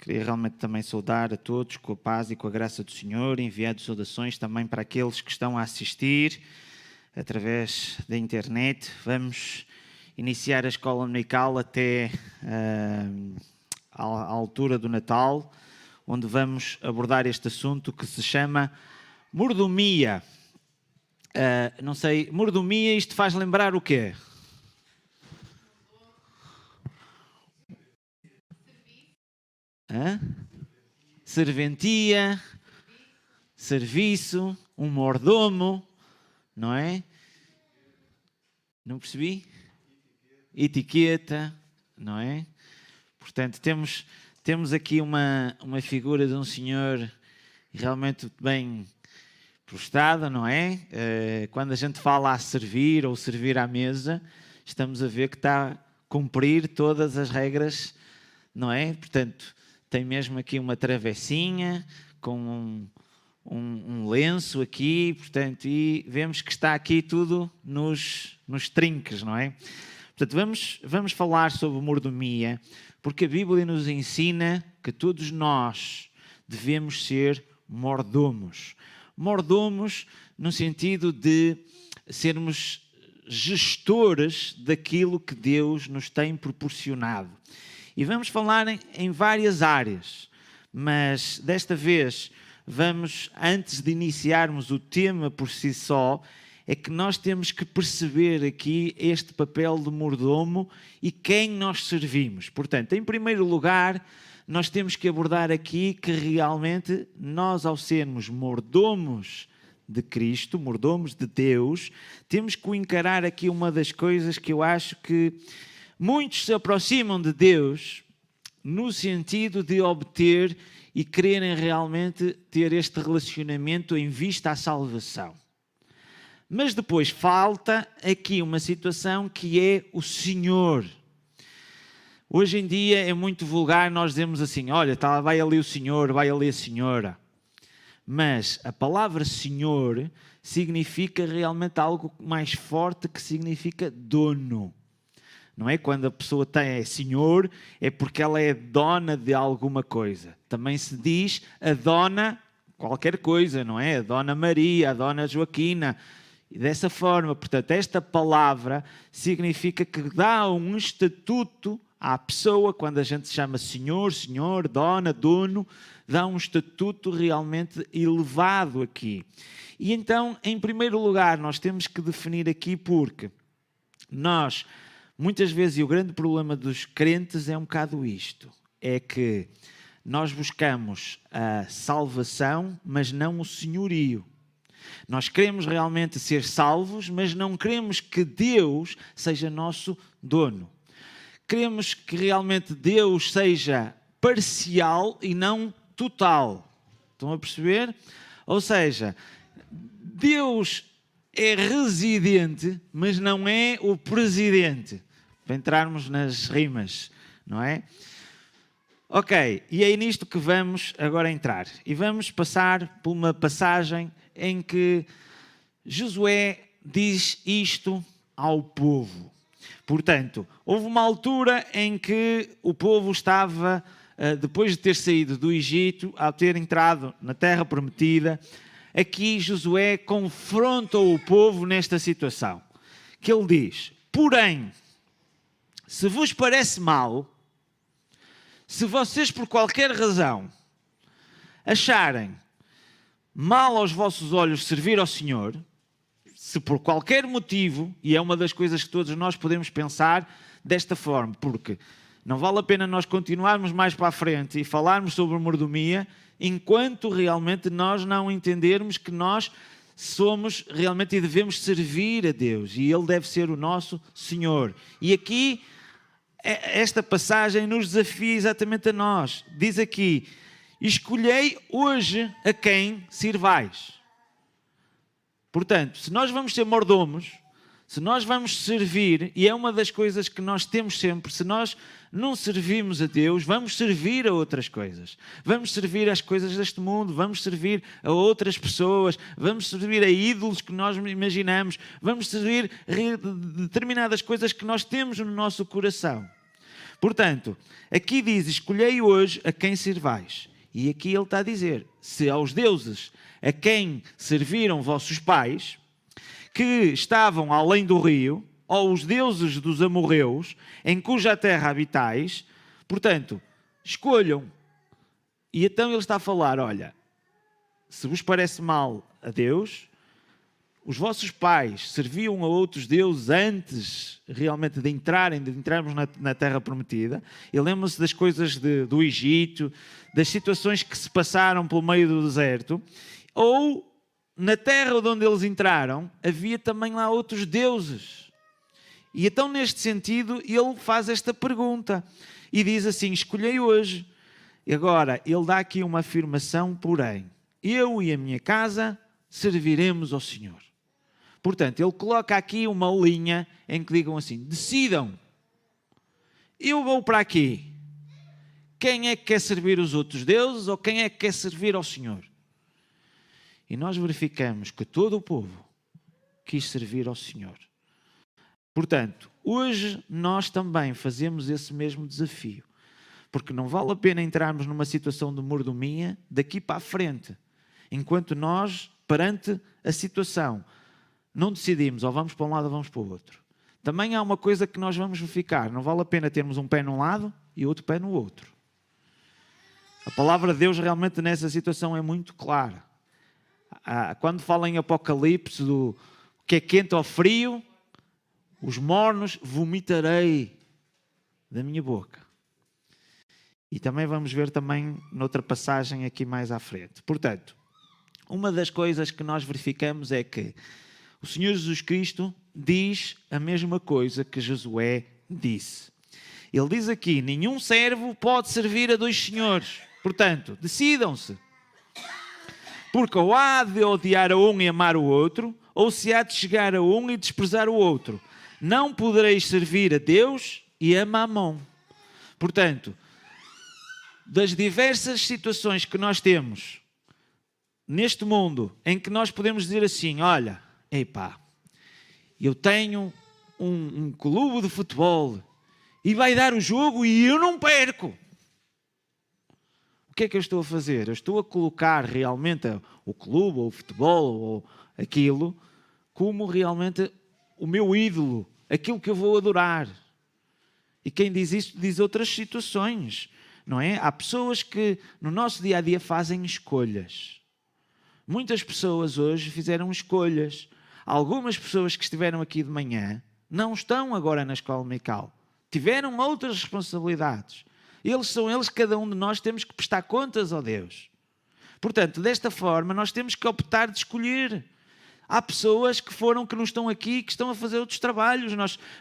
Queria realmente também saudar a todos com a paz e com a graça do Senhor, enviando saudações também para aqueles que estão a assistir através da internet. Vamos iniciar a escola dominical até à altura do Natal, onde vamos abordar este assunto que se chama mordomia. Não sei, mordomia, isto faz lembrar o quê? Serventia, serviço, um mordomo, não é? Não percebi? Etiqueta, não é? Portanto, temos aqui uma figura de um senhor realmente bem prostrado, não é? Quando a gente fala a servir ou servir à mesa, estamos a ver que está a cumprir todas as regras, não é? Portanto, tem mesmo aqui uma travessinha com um lenço aqui, portanto, e vemos que está aqui tudo nos trinques, não é? Portanto, vamos falar sobre mordomia, porque a Bíblia nos ensina que todos nós devemos ser mordomos. Mordomos no sentido de sermos gestores daquilo que Deus nos tem proporcionado. E vamos falar em várias áreas, mas desta vez vamos, antes de iniciarmos o tema por si só, é que nós temos que perceber aqui este papel de mordomo e quem nós servimos. Portanto, em primeiro lugar, nós temos que abordar aqui que realmente nós, ao sermos mordomos de Cristo, mordomos de Deus, temos que encarar aqui uma das coisas que eu acho que muitos se aproximam de Deus no sentido de obter e quererem realmente ter este relacionamento em vista à salvação. Mas depois falta aqui uma situação que é o Senhor. Hoje em dia é muito vulgar nós dizemos assim, olha, vai ali o Senhor, vai ali a Senhora. Mas a palavra Senhor significa realmente algo mais forte, que significa dono. Não é? Quando a pessoa é senhor, é porque ela é dona de alguma coisa. Também se diz a dona qualquer coisa, não é? A dona Maria, a dona Joaquina. E dessa forma, portanto, esta palavra significa que dá um estatuto à pessoa, quando a gente se chama senhor, dona, dono, dá um estatuto realmente elevado aqui. E então, em primeiro lugar, nós temos que definir aqui porque nós... Muitas vezes, e o grande problema dos crentes é um bocado isto, é que nós buscamos a salvação, mas não o senhorio. Nós queremos realmente ser salvos, mas não queremos que Deus seja nosso dono. Queremos que realmente Deus seja parcial e não total. Estão a perceber? Ou seja, Deus é residente, mas não é o presidente. Para entrarmos nas rimas, não é? Ok, e é nisto que vamos agora entrar. E vamos passar por uma passagem em que Josué diz isto ao povo. Portanto, houve uma altura em que o povo estava, depois de ter saído do Egito, ao ter entrado na terra prometida, aqui Josué confronta o povo nesta situação. Que ele diz, porém, se vos parece mal, se vocês por qualquer razão acharem mal aos vossos olhos servir ao Senhor, se por qualquer motivo, e é uma das coisas que todos nós podemos pensar desta forma, porque não vale a pena nós continuarmos mais para a frente e falarmos sobre mordomia, enquanto realmente nós não entendermos que nós somos realmente e devemos servir a Deus, e Ele deve ser o nosso Senhor. E aqui, esta passagem nos desafia exatamente a nós. Diz aqui, escolhei hoje a quem sirvais. Portanto, se nós vamos ser mordomos, se nós vamos servir, e é uma das coisas que nós temos sempre, se nós não servimos a Deus, vamos servir a outras coisas. Vamos servir às coisas deste mundo, vamos servir a outras pessoas, vamos servir a ídolos que nós imaginamos, vamos servir determinadas coisas que nós temos no nosso coração. Portanto, aqui diz, escolhei hoje a quem servais. E aqui ele está a dizer, se aos deuses a quem serviram vossos pais, que estavam além do rio, ou os deuses dos amorreus, em cuja terra habitais, portanto, escolham. E então ele está a falar, olha, se vos parece mal a Deus, os vossos pais serviam a outros deuses antes realmente de entrarmos na Terra Prometida. E lembram-se das coisas do Egito, das situações que se passaram pelo meio do deserto. Ou na terra onde eles entraram, havia também lá outros deuses. E então, neste sentido, ele faz esta pergunta e diz assim, escolhei hoje. E agora, ele dá aqui uma afirmação, porém, eu e a minha casa serviremos ao Senhor. Portanto, ele coloca aqui uma linha em que digam assim, decidam, eu vou para aqui. Quem é que quer servir os outros deuses ou quem é que quer servir ao Senhor? E nós verificamos que todo o povo quis servir ao Senhor. Portanto, hoje nós também fazemos esse mesmo desafio. Porque não vale a pena entrarmos numa situação de mordomia daqui para a frente. Enquanto nós, perante a situação, não decidimos ou vamos para um lado ou vamos para o outro. Também há uma coisa que nós vamos verificar. Não vale a pena termos um pé num lado e outro pé no outro. A palavra de Deus realmente nessa situação é muito clara. Quando fala em Apocalipse do que é quente ou frio, os mornos vomitarei da minha boca. E também vamos ver também noutra passagem aqui mais à frente. Portanto, uma das coisas que nós verificamos é que o Senhor Jesus Cristo diz a mesma coisa que Josué disse. Ele diz aqui, nenhum servo pode servir a dois senhores. Portanto, decidam-se. Porque ou há de odiar a um e amar o outro, ou se há de chegar a um e desprezar o outro. Não podereis servir a Deus e a Mamon. Portanto, das diversas situações que nós temos neste mundo, em que nós podemos dizer assim, olha, epá, eu tenho um clube de futebol e vai dar o jogo e eu não perco. O que é que eu estou a fazer? Eu estou a colocar realmente o clube, ou o futebol, ou aquilo, como realmente o meu ídolo, aquilo que eu vou adorar. E quem diz isto diz outras situações, não é? Há pessoas que no nosso dia-a-dia fazem escolhas. Muitas pessoas hoje fizeram escolhas. Algumas pessoas que estiveram aqui de manhã não estão agora na escola dominical. Tiveram outras responsabilidades. Cada um de nós temos que prestar contas a Deus. Portanto, desta forma, nós temos que optar de escolher. Há pessoas que não estão aqui, que estão a fazer outros trabalhos.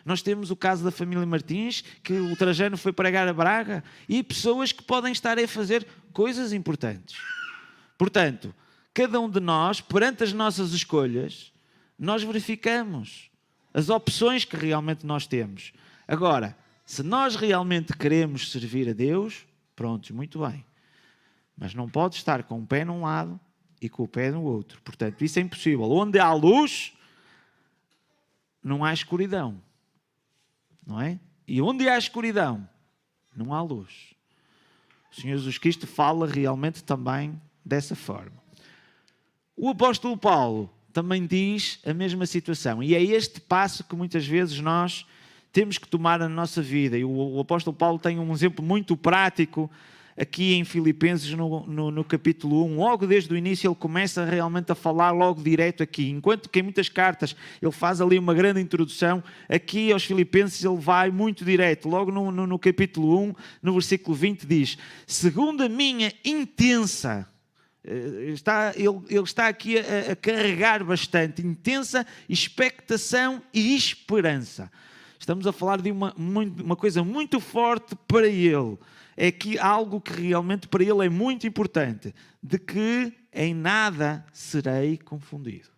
Nós temos o caso da família Martins, que o Trajano foi pregar a Braga, e pessoas que podem estar a fazer coisas importantes. Portanto, cada um de nós, perante as nossas escolhas, nós verificamos as opções que realmente nós temos. Agora, se nós realmente queremos servir a Deus, prontos, muito bem. Mas não pode estar com o pé num lado e com o pé no outro. Portanto, isso é impossível. Onde há luz, não há escuridão. Não é? E onde há escuridão, não há luz. O Senhor Jesus Cristo fala realmente também dessa forma. O apóstolo Paulo também diz a mesma situação. E é este passo que muitas vezes nós temos que tomar na nossa vida. E o apóstolo Paulo tem um exemplo muito prático aqui em Filipenses, no capítulo 1. Logo desde o início ele começa realmente a falar logo direto aqui. Enquanto que em muitas cartas ele faz ali uma grande introdução, aqui aos Filipenses ele vai muito direto. Logo no capítulo 1, no versículo 20 diz, segundo a minha intensa... Ele está aqui a carregar bastante, intensa expectação e esperança. Estamos a falar de uma coisa muito forte para ele. É que algo que realmente para ele é muito importante, de que em nada serei confundido.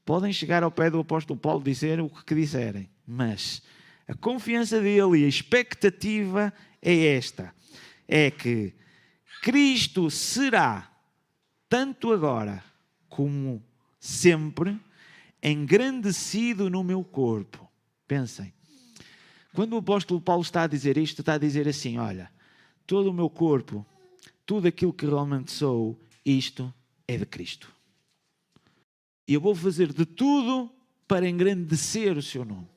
Podem chegar ao pé do apóstolo Paulo e dizer o que disserem, mas a confiança dele e a expectativa é esta, é que Cristo será, tanto agora como sempre, engrandecido no meu corpo. Pensem, Quando o apóstolo Paulo está a dizer isto, está a dizer assim, olha, todo o meu corpo, tudo aquilo que realmente sou, isto é de Cristo. E eu vou fazer de tudo para engrandecer o seu nome,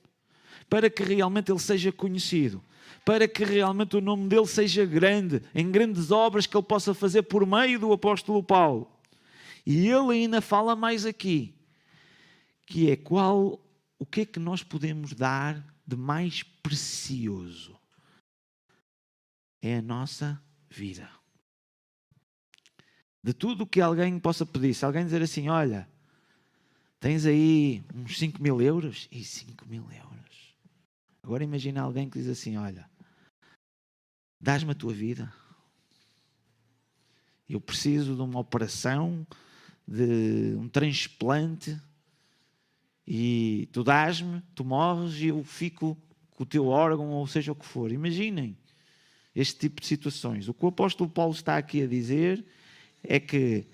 para que realmente ele seja conhecido, para que realmente o nome dele seja grande, em grandes obras que ele possa fazer por meio do apóstolo Paulo. E ele ainda fala mais aqui, que é o que é que nós podemos dar de mais precioso? É a nossa vida. De tudo o que alguém possa pedir, se alguém dizer assim, olha, tens aí uns 5.000 euros? E 5.000 euros. Agora imagina alguém que diz assim, olha, dás-me a tua vida. Eu preciso de uma operação, de um transplante, e tu dás-me, tu morres e eu fico com o teu órgão, ou seja o que for. Imaginem este tipo de situações. O que o apóstolo Paulo está aqui a dizer é que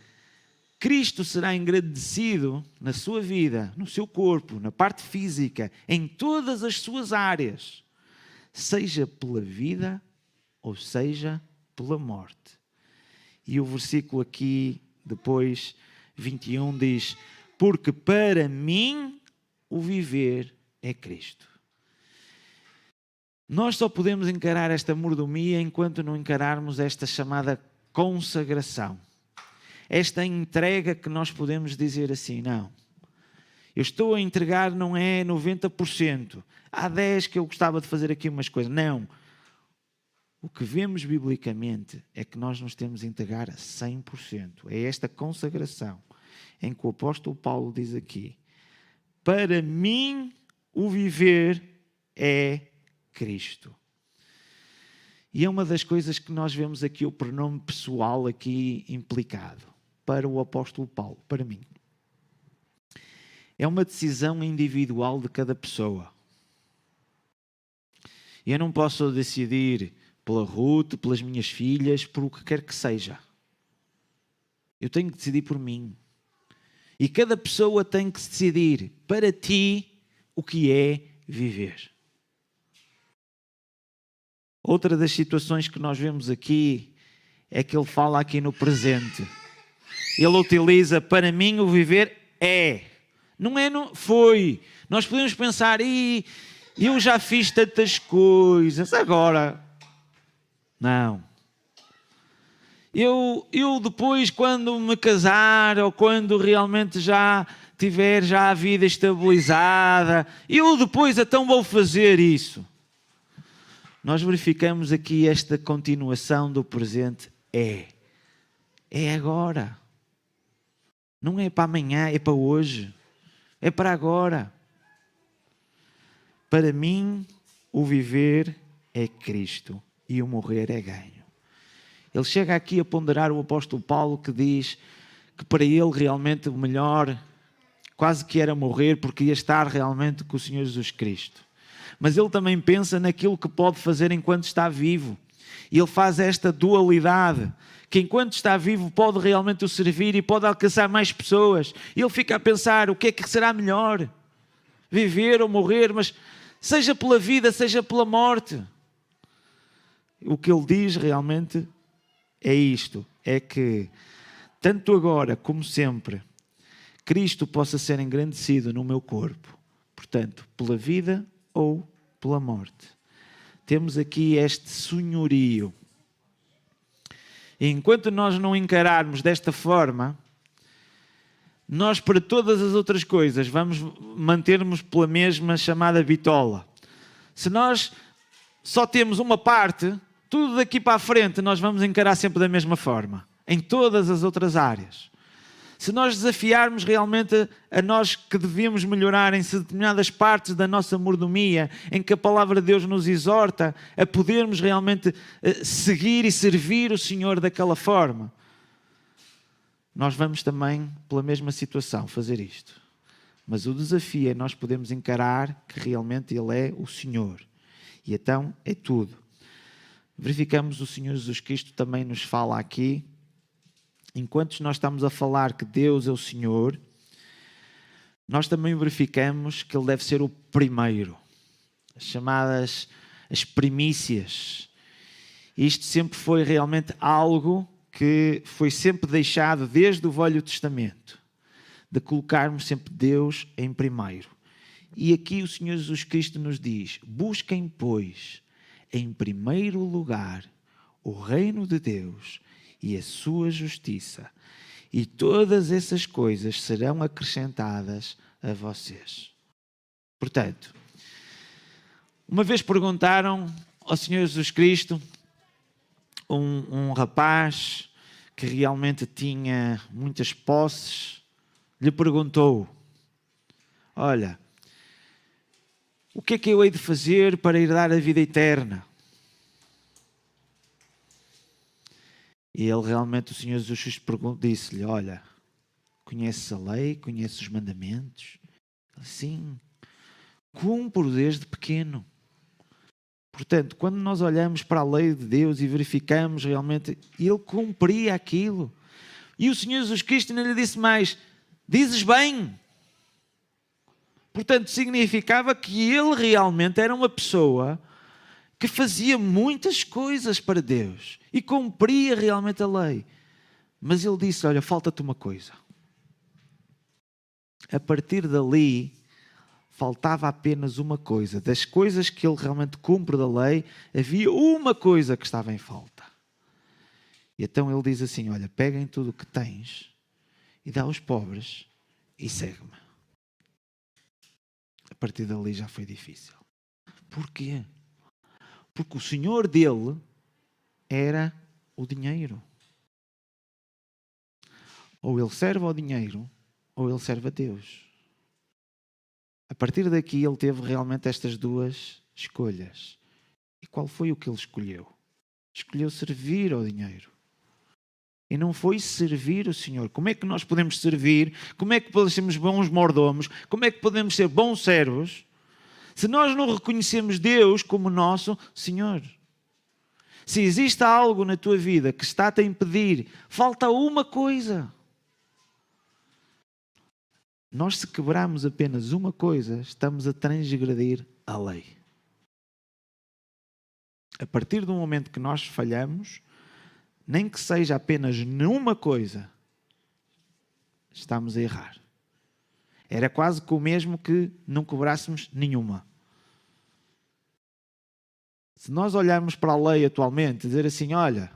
Cristo será engrandecido na sua vida, no seu corpo, na parte física, em todas as suas áreas, seja pela vida ou seja pela morte. E o versículo aqui, depois, 21, diz, porque para mim o viver é Cristo. Nós só podemos encarar esta mordomia enquanto não encararmos esta chamada consagração. Esta entrega que nós podemos dizer assim, não, eu estou a entregar não é 90%, há 10% que eu gostava de fazer aqui umas coisas, não. O que vemos biblicamente é que nós nos temos a entregar a 100%, é esta consagração em que o apóstolo Paulo diz aqui, para mim o viver é Cristo. E é uma das coisas que nós vemos aqui, o pronome pessoal aqui implicado, para o apóstolo Paulo, para mim. É uma decisão individual de cada pessoa. Eu não posso decidir pela Ruth, pelas minhas filhas, por o que quer que seja. Eu tenho que decidir por mim. E cada pessoa tem que decidir para ti o que é viver. Outra das situações que nós vemos aqui é que ele fala aqui no presente. Ele utiliza, para mim o viver é. Não é, não foi. Nós podemos pensar, eu já fiz tantas coisas, agora. Não. Eu depois, quando me casar, ou quando realmente já tiver já a vida estabilizada, eu depois então vou fazer isso. Nós verificamos aqui esta continuação do presente. É agora. Não é para amanhã, é para hoje. É para agora. Para mim, o viver é Cristo e o morrer é ganho. Ele chega aqui a ponderar o apóstolo Paulo, que diz que para ele realmente o melhor quase que era morrer, porque ia estar realmente com o Senhor Jesus Cristo. Mas ele também pensa naquilo que pode fazer enquanto está vivo. E ele faz esta dualidade, que enquanto está vivo pode realmente o servir e pode alcançar mais pessoas. E ele fica a pensar, o que é que será melhor? Viver ou morrer, mas seja pela vida, seja pela morte. O que ele diz realmente é isto, é que tanto agora como sempre, Cristo possa ser engrandecido no meu corpo. Portanto, pela vida ou pela morte. Temos aqui este senhorio. E enquanto nós não encararmos desta forma, nós para todas as outras coisas vamos manter-nos pela mesma chamada bitola. Se nós só temos uma parte, tudo daqui para a frente nós vamos encarar sempre da mesma forma, em todas as outras áreas. Se nós desafiarmos realmente a nós que devíamos melhorar em determinadas partes da nossa mordomia, em que a palavra de Deus nos exorta a podermos realmente seguir e servir o Senhor daquela forma, nós vamos também, pela mesma situação, fazer isto. Mas o desafio é nós podemos encarar que realmente Ele é o Senhor. E então é tudo. Verificamos o Senhor Jesus Cristo também nos fala aqui, enquanto nós estamos a falar que Deus é o Senhor, nós também verificamos que Ele deve ser o primeiro. chamadas as primícias. Isto sempre foi realmente algo que foi sempre deixado desde o Velho Testamento, de colocarmos sempre Deus em primeiro. E aqui o Senhor Jesus Cristo nos diz: busquem, pois, em primeiro lugar o reino de Deus e a sua justiça, e todas essas coisas serão acrescentadas a vocês. Portanto, uma vez perguntaram ao Senhor Jesus Cristo, um rapaz que realmente tinha muitas posses, lhe perguntou: olha, o que é que eu hei de fazer para herdar a vida eterna? E ele realmente, o Senhor Jesus disse-lhe: olha, conheces a lei, conheces os mandamentos? Sim, cumpro desde pequeno. Portanto, quando nós olhamos para a lei de Deus e verificamos realmente, ele cumpria aquilo. E o Senhor Jesus Cristo ainda lhe disse mais: dizes bem. Portanto, significava que ele realmente era uma pessoa que fazia muitas coisas para Deus e cumpria realmente a lei. Mas ele disse: olha, falta-te uma coisa. A partir dali, faltava apenas uma coisa. Das coisas que ele realmente cumpre da lei, havia uma coisa que estava em falta. E então ele diz assim: olha, pega em tudo o que tens e dá aos pobres e segue-me. A partir dali já foi difícil. Porquê? Porque o senhor dele era o dinheiro. Ou ele serve ao dinheiro, ou ele serve a Deus. A partir daqui ele teve realmente estas duas escolhas. E qual foi o que ele escolheu? Escolheu servir ao dinheiro. E não foi servir o Senhor. Como é que nós podemos servir? Como é que podemos ser bons mordomos? Como é que podemos ser bons servos se nós não reconhecemos Deus como nosso Senhor? Se existe algo na tua vida que está-te a impedir, falta uma coisa. Nós, se quebrarmos apenas uma coisa, estamos a transgredir a lei. A partir do momento que nós falhamos, nem que seja apenas numa coisa, estamos a errar. Era quase que o mesmo que não cobrássemos nenhuma. Se nós olharmos para a lei atualmente e dizer assim: olha,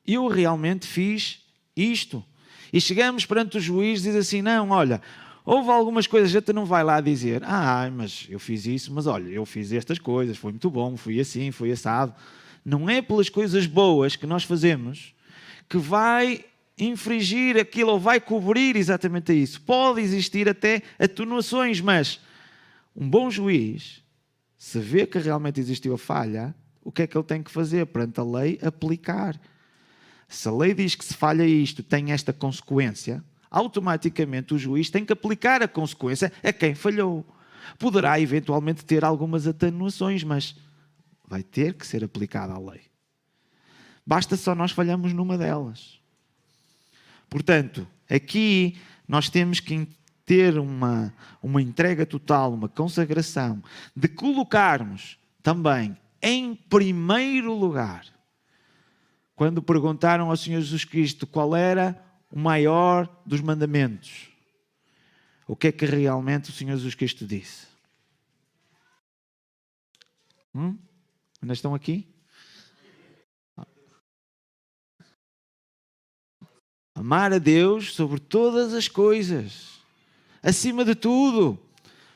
eu realmente fiz isto, e chegamos perante o juiz e diz assim: não, olha, houve algumas coisas, a gente não vai lá dizer: mas eu fiz isso, mas olha, eu fiz estas coisas, foi muito bom, fui assim, fui assado. Não é pelas coisas boas que nós fazemos que vai infringir aquilo ou vai cobrir exatamente isso. Pode existir até atenuações, mas um bom juiz, se vê que realmente existiu a falha, o que é que ele tem que fazer perante a lei? Aplicar. Se a lei diz que se falha isto, tem esta consequência, automaticamente o juiz tem que aplicar a consequência a quem falhou. Poderá eventualmente ter algumas atenuações, mas vai ter que ser aplicada a lei. Basta só nós falhamos numa delas. Portanto, aqui nós temos que ter uma entrega total, uma consagração, de colocarmos também em primeiro lugar. Quando perguntaram ao Senhor Jesus Cristo qual era o maior dos mandamentos, o que é que realmente o Senhor Jesus Cristo disse? Ainda estão aqui? Amar a Deus sobre todas as coisas, acima de tudo.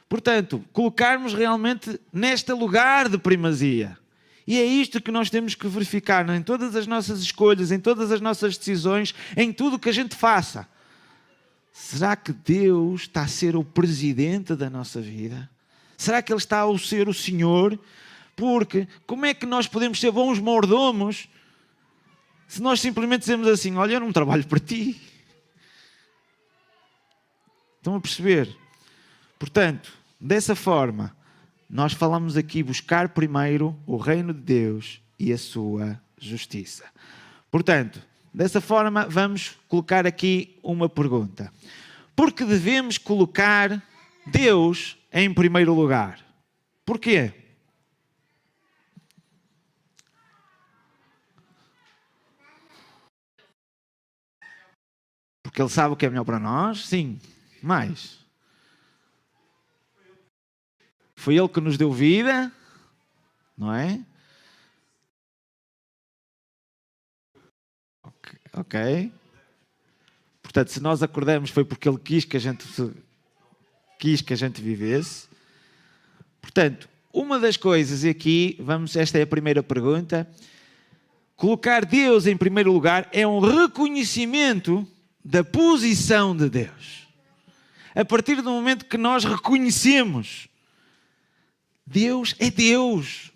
Portanto, colocarmos realmente neste lugar de primazia. E é isto que nós temos que verificar em todas as nossas escolhas, em todas as nossas decisões, em tudo o que a gente faça. Será que Deus está a ser o presidente da nossa vida? Será que Ele está a ser o Senhor? Porque como é que nós podemos ser bons mordomos se nós simplesmente dizemos assim: olha, eu não trabalho para ti? Estão a perceber? Portanto, dessa forma, nós falamos aqui buscar primeiro o reino de Deus e a sua justiça. Portanto, dessa forma, vamos colocar aqui uma pergunta. Por que devemos colocar Deus em primeiro lugar? Porquê? Porque Ele sabe o que é melhor para nós? Sim. Mais. Foi Ele que nos deu vida, não é? Ok. Portanto, se nós acordamos foi porque Ele quis que a gente vivesse. Portanto, uma das coisas aqui, esta é a primeira pergunta, colocar Deus em primeiro lugar é um reconhecimento da posição de Deus. A partir do momento que nós reconhecemos Deus é Deus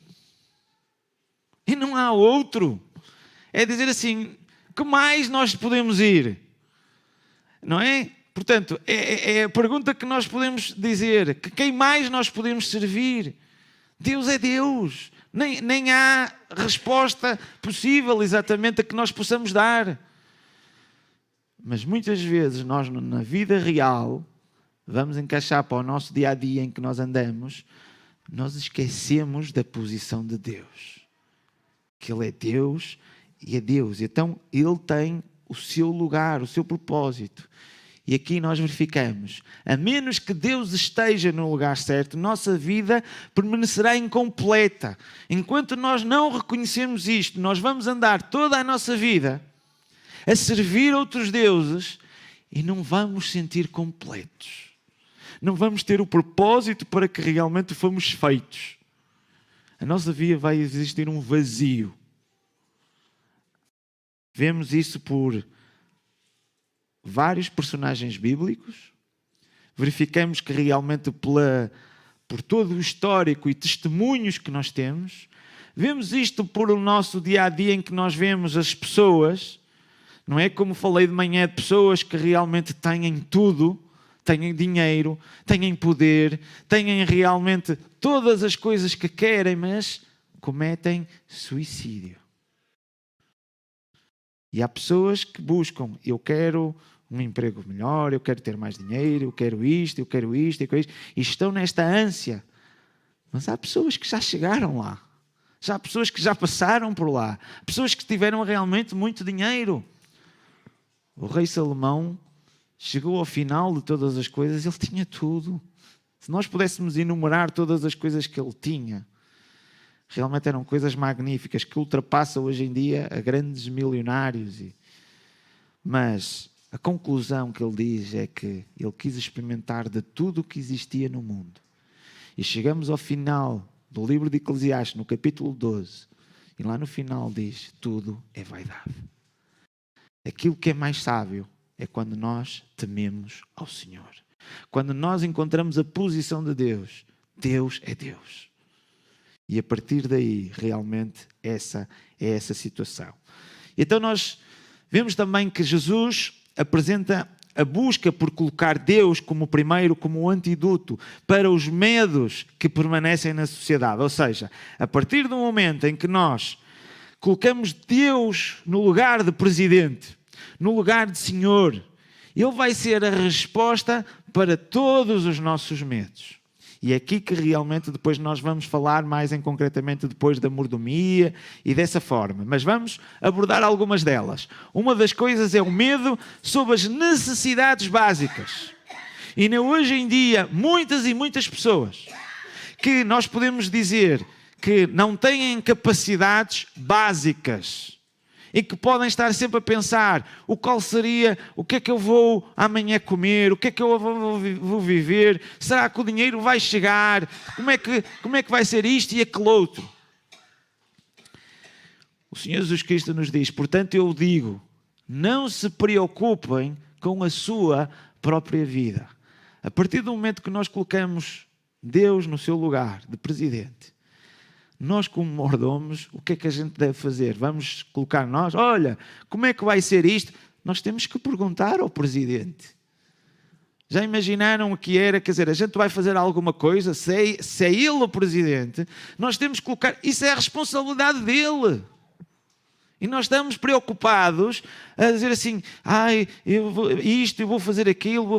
e não há outro, é dizer assim, que mais nós podemos ir? Não é? Portanto, é a pergunta que nós podemos dizer, que quem mais nós podemos servir? Deus é Deus. Nem há resposta possível exatamente a que nós possamos dar. Mas muitas vezes nós na vida real, vamos encaixar para o nosso dia-a-dia em que nós andamos, nós esquecemos da posição de Deus. Que Ele é Deus e é Deus. Então Ele tem o seu lugar, o seu propósito. E aqui nós verificamos, a menos que Deus esteja no lugar certo, nossa vida permanecerá incompleta. Enquanto nós não reconhecemos isto, nós vamos andar toda a nossa vida a servir outros deuses e não vamos sentir completos. Não vamos ter o propósito para que realmente fomos feitos. A nossa vida vai existir um vazio. Vemos isso por vários personagens bíblicos, verificamos que realmente por todo o histórico e testemunhos que nós temos, vemos isto por o nosso dia-a-dia em que nós vemos as pessoas, não é como falei de manhã, de pessoas que realmente têm tudo, têm dinheiro, têm poder, têm realmente todas as coisas que querem, mas cometem suicídio. E há pessoas que buscam, eu quero um emprego melhor, eu quero ter mais dinheiro, eu quero isto, eu quero isto, eu quero isto, e estão nesta ânsia. Mas há pessoas que já chegaram lá. Já há pessoas que já passaram por lá. Pessoas que tiveram realmente muito dinheiro. O rei Salomão chegou ao final de todas as coisas, ele tinha tudo. Se nós pudéssemos enumerar todas as coisas que ele tinha, realmente eram coisas magníficas que ultrapassam hoje em dia a grandes milionários. Mas a conclusão que ele diz é que ele quis experimentar de tudo o que existia no mundo. E chegamos ao final do livro de Eclesiastes, no capítulo 12, e lá no final diz, tudo é vaidade. Aquilo que é mais sábio é quando nós tememos ao Senhor. Quando nós encontramos a posição de Deus, Deus é Deus. E a partir daí, realmente, essa é essa situação. Então nós vemos também que Jesus apresenta a busca por colocar Deus como primeiro, como o antídoto para os medos que permanecem na sociedade. Ou seja, a partir do momento em que nós colocamos Deus no lugar de presidente, no lugar de Senhor, Ele vai ser a resposta para todos os nossos medos. E é aqui que realmente depois nós vamos falar mais em concretamente depois da mordomia e dessa forma. Mas vamos abordar algumas delas. Uma das coisas é o medo sobre as necessidades básicas. E hoje em dia, muitas e muitas pessoas que nós podemos dizer que não têm capacidades básicas e que podem estar sempre a pensar o que é que eu vou amanhã comer, o que é que eu vou viver, será que o dinheiro vai chegar, como é que vai ser isto e aquele outro. O Senhor Jesus Cristo nos diz, portanto eu digo, não se preocupem com a sua própria vida. A partir do momento que nós colocamos Deus no seu lugar de presidente, nós como mordomos, o que é que a gente deve fazer? Vamos colocar nós, olha, como é que vai ser isto? Nós temos que perguntar ao presidente. Já imaginaram o que era? Quer dizer, a gente vai fazer alguma coisa, se é ele o presidente, nós temos que colocar, isso é a responsabilidade dele. E nós estamos preocupados a dizer assim, eu vou fazer aquilo,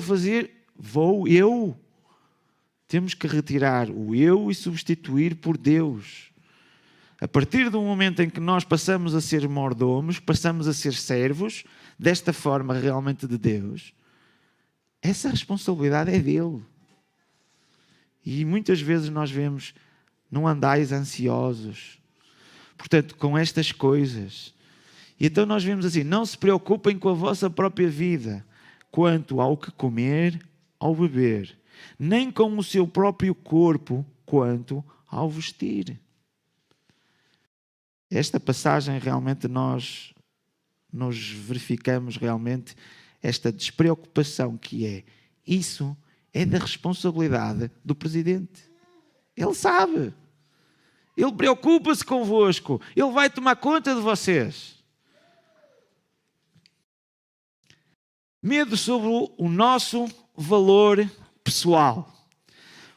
vou eu. Temos que retirar o eu e substituir por Deus. A partir do momento em que nós passamos a ser mordomos, passamos a ser servos, desta forma realmente de Deus, essa responsabilidade é dele. E muitas vezes nós vemos, não andais ansiosos, portanto, com estas coisas. E então nós vemos assim, não se preocupem com a vossa própria vida, quanto ao que comer, ao beber, nem com o seu próprio corpo, quanto ao vestir. Esta passagem realmente nós verificamos realmente esta despreocupação que é. Isso é da responsabilidade do presidente. Ele sabe. Ele preocupa-se convosco. Ele vai tomar conta de vocês. Medo sobre o nosso valor pessoal.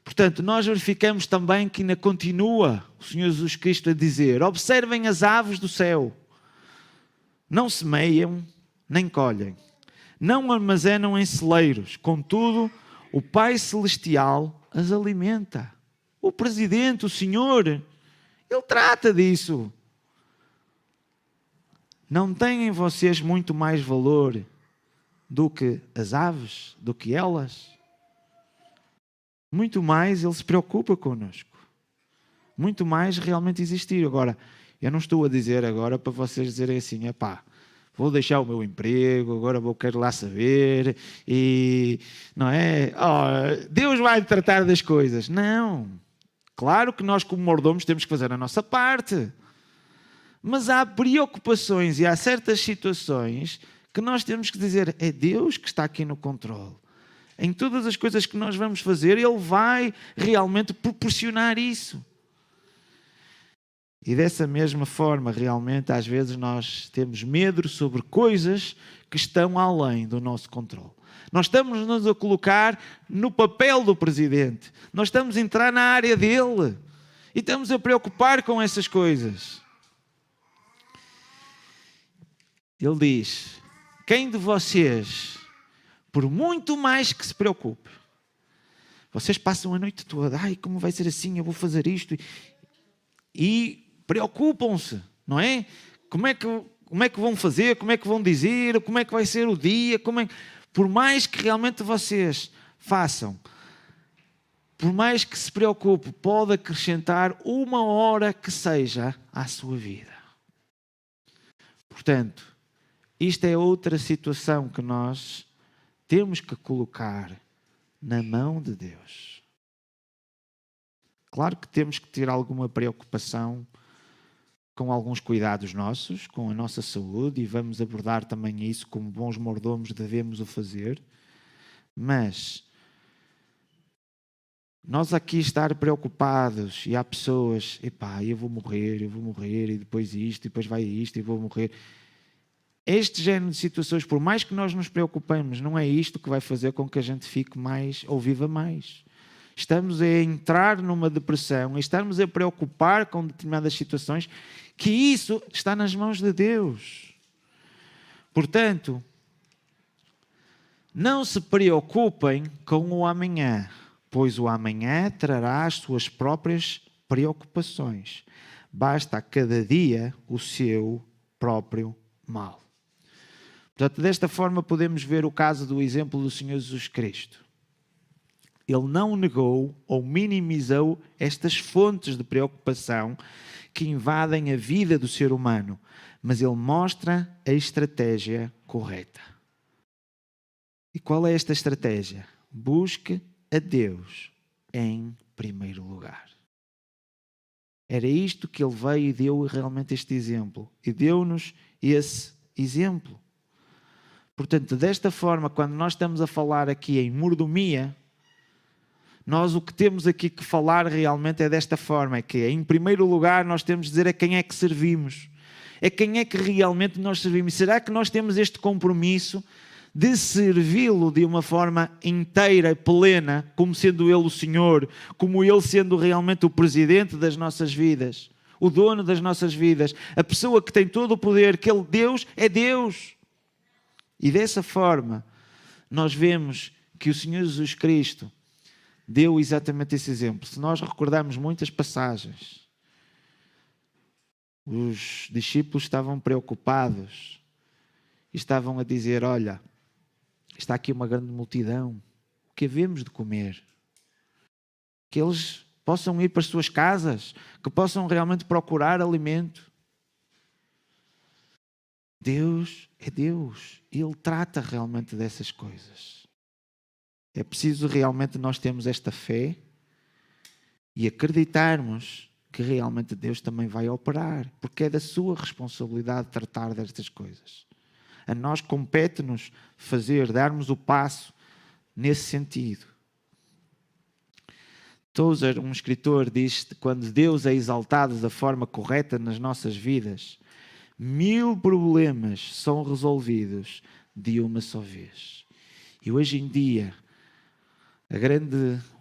Portanto, nós verificamos também que ainda continua o Senhor Jesus Cristo a dizer: observem as aves do céu. Não semeiam, nem colhem. Não armazenam em celeiros. Contudo, o Pai Celestial as alimenta. O Presidente, o Senhor, Ele trata disso. Não têm vocês muito mais valor do que as aves, do que elas? Muito mais Ele se preocupa connosco. Muito mais realmente existir. Agora, eu não estou a dizer agora para vocês dizerem assim, epá, vou deixar o meu emprego, agora quero lá saber, e não é? Oh, Deus vai tratar das coisas. Não. Claro que nós como mordomos temos que fazer a nossa parte. Mas há preocupações e há certas situações que nós temos que dizer, é Deus que está aqui no controle. Em todas as coisas que nós vamos fazer, Ele vai realmente proporcionar isso. E dessa mesma forma, realmente, às vezes nós temos medo sobre coisas que estão além do nosso controle. Nós estamos-nos a colocar no papel do presidente. Nós estamos a entrar na área dele. E estamos a preocupar com essas coisas. Ele diz, quem de vocês, por muito mais que se preocupe, vocês passam a noite toda, ai, como vai ser assim, eu vou fazer isto, e preocupam-se, não é? Como é que vão fazer, como é que vão dizer, como é que vai ser o dia, por mais que realmente vocês façam, por mais que se preocupe, pode acrescentar uma hora que seja à sua vida. Portanto, isto é outra situação que nós temos que colocar na mão de Deus. Claro que temos que ter alguma preocupação com alguns cuidados nossos, com a nossa saúde, e vamos abordar também isso como bons mordomos devemos o fazer, mas nós aqui estar preocupados, e há pessoas, epá, eu vou morrer, e depois isto, e depois vai isto, e vou morrer. Este género de situações, por mais que nós nos preocupemos, não é isto que vai fazer com que a gente fique mais ou viva mais. Estamos a entrar numa depressão, estamos a preocupar com determinadas situações, que isso está nas mãos de Deus. Portanto, não se preocupem com o amanhã, pois o amanhã trará as suas próprias preocupações. Basta a cada dia o seu próprio mal. Portanto, desta forma podemos ver o caso do exemplo do Senhor Jesus Cristo. Ele não negou ou minimizou estas fontes de preocupação que invadem a vida do ser humano, mas ele mostra a estratégia correta. E qual é esta estratégia? Busque a Deus em primeiro lugar. Era isto que ele veio e deu realmente este exemplo. E deu-nos esse exemplo. Portanto, desta forma, quando nós estamos a falar aqui em mordomia, nós o que temos aqui que falar realmente é desta forma, é que em primeiro lugar nós temos de dizer a quem é que servimos. É quem é que realmente nós servimos. Será que nós temos este compromisso de servi-lo de uma forma inteira, plena, como sendo Ele o Senhor, como Ele sendo realmente o presidente das nossas vidas, o dono das nossas vidas, a pessoa que tem todo o poder, que Ele, Deus, é Deus. E dessa forma, nós vemos que o Senhor Jesus Cristo deu exatamente esse exemplo. Se nós recordarmos muitas passagens, os discípulos estavam preocupados e estavam a dizer: olha, está aqui uma grande multidão, o que havemos de comer? Que eles possam ir para as suas casas, que possam realmente procurar alimento. Deus é Deus, Ele trata realmente dessas coisas. É preciso realmente nós termos esta fé e acreditarmos que realmente Deus também vai operar, porque é da sua responsabilidade tratar destas coisas. A nós compete-nos darmos o passo nesse sentido. Tozer, um escritor, diz que quando Deus é exaltado da forma correta nas nossas vidas, 1000 problemas são resolvidos de uma só vez. E hoje em dia,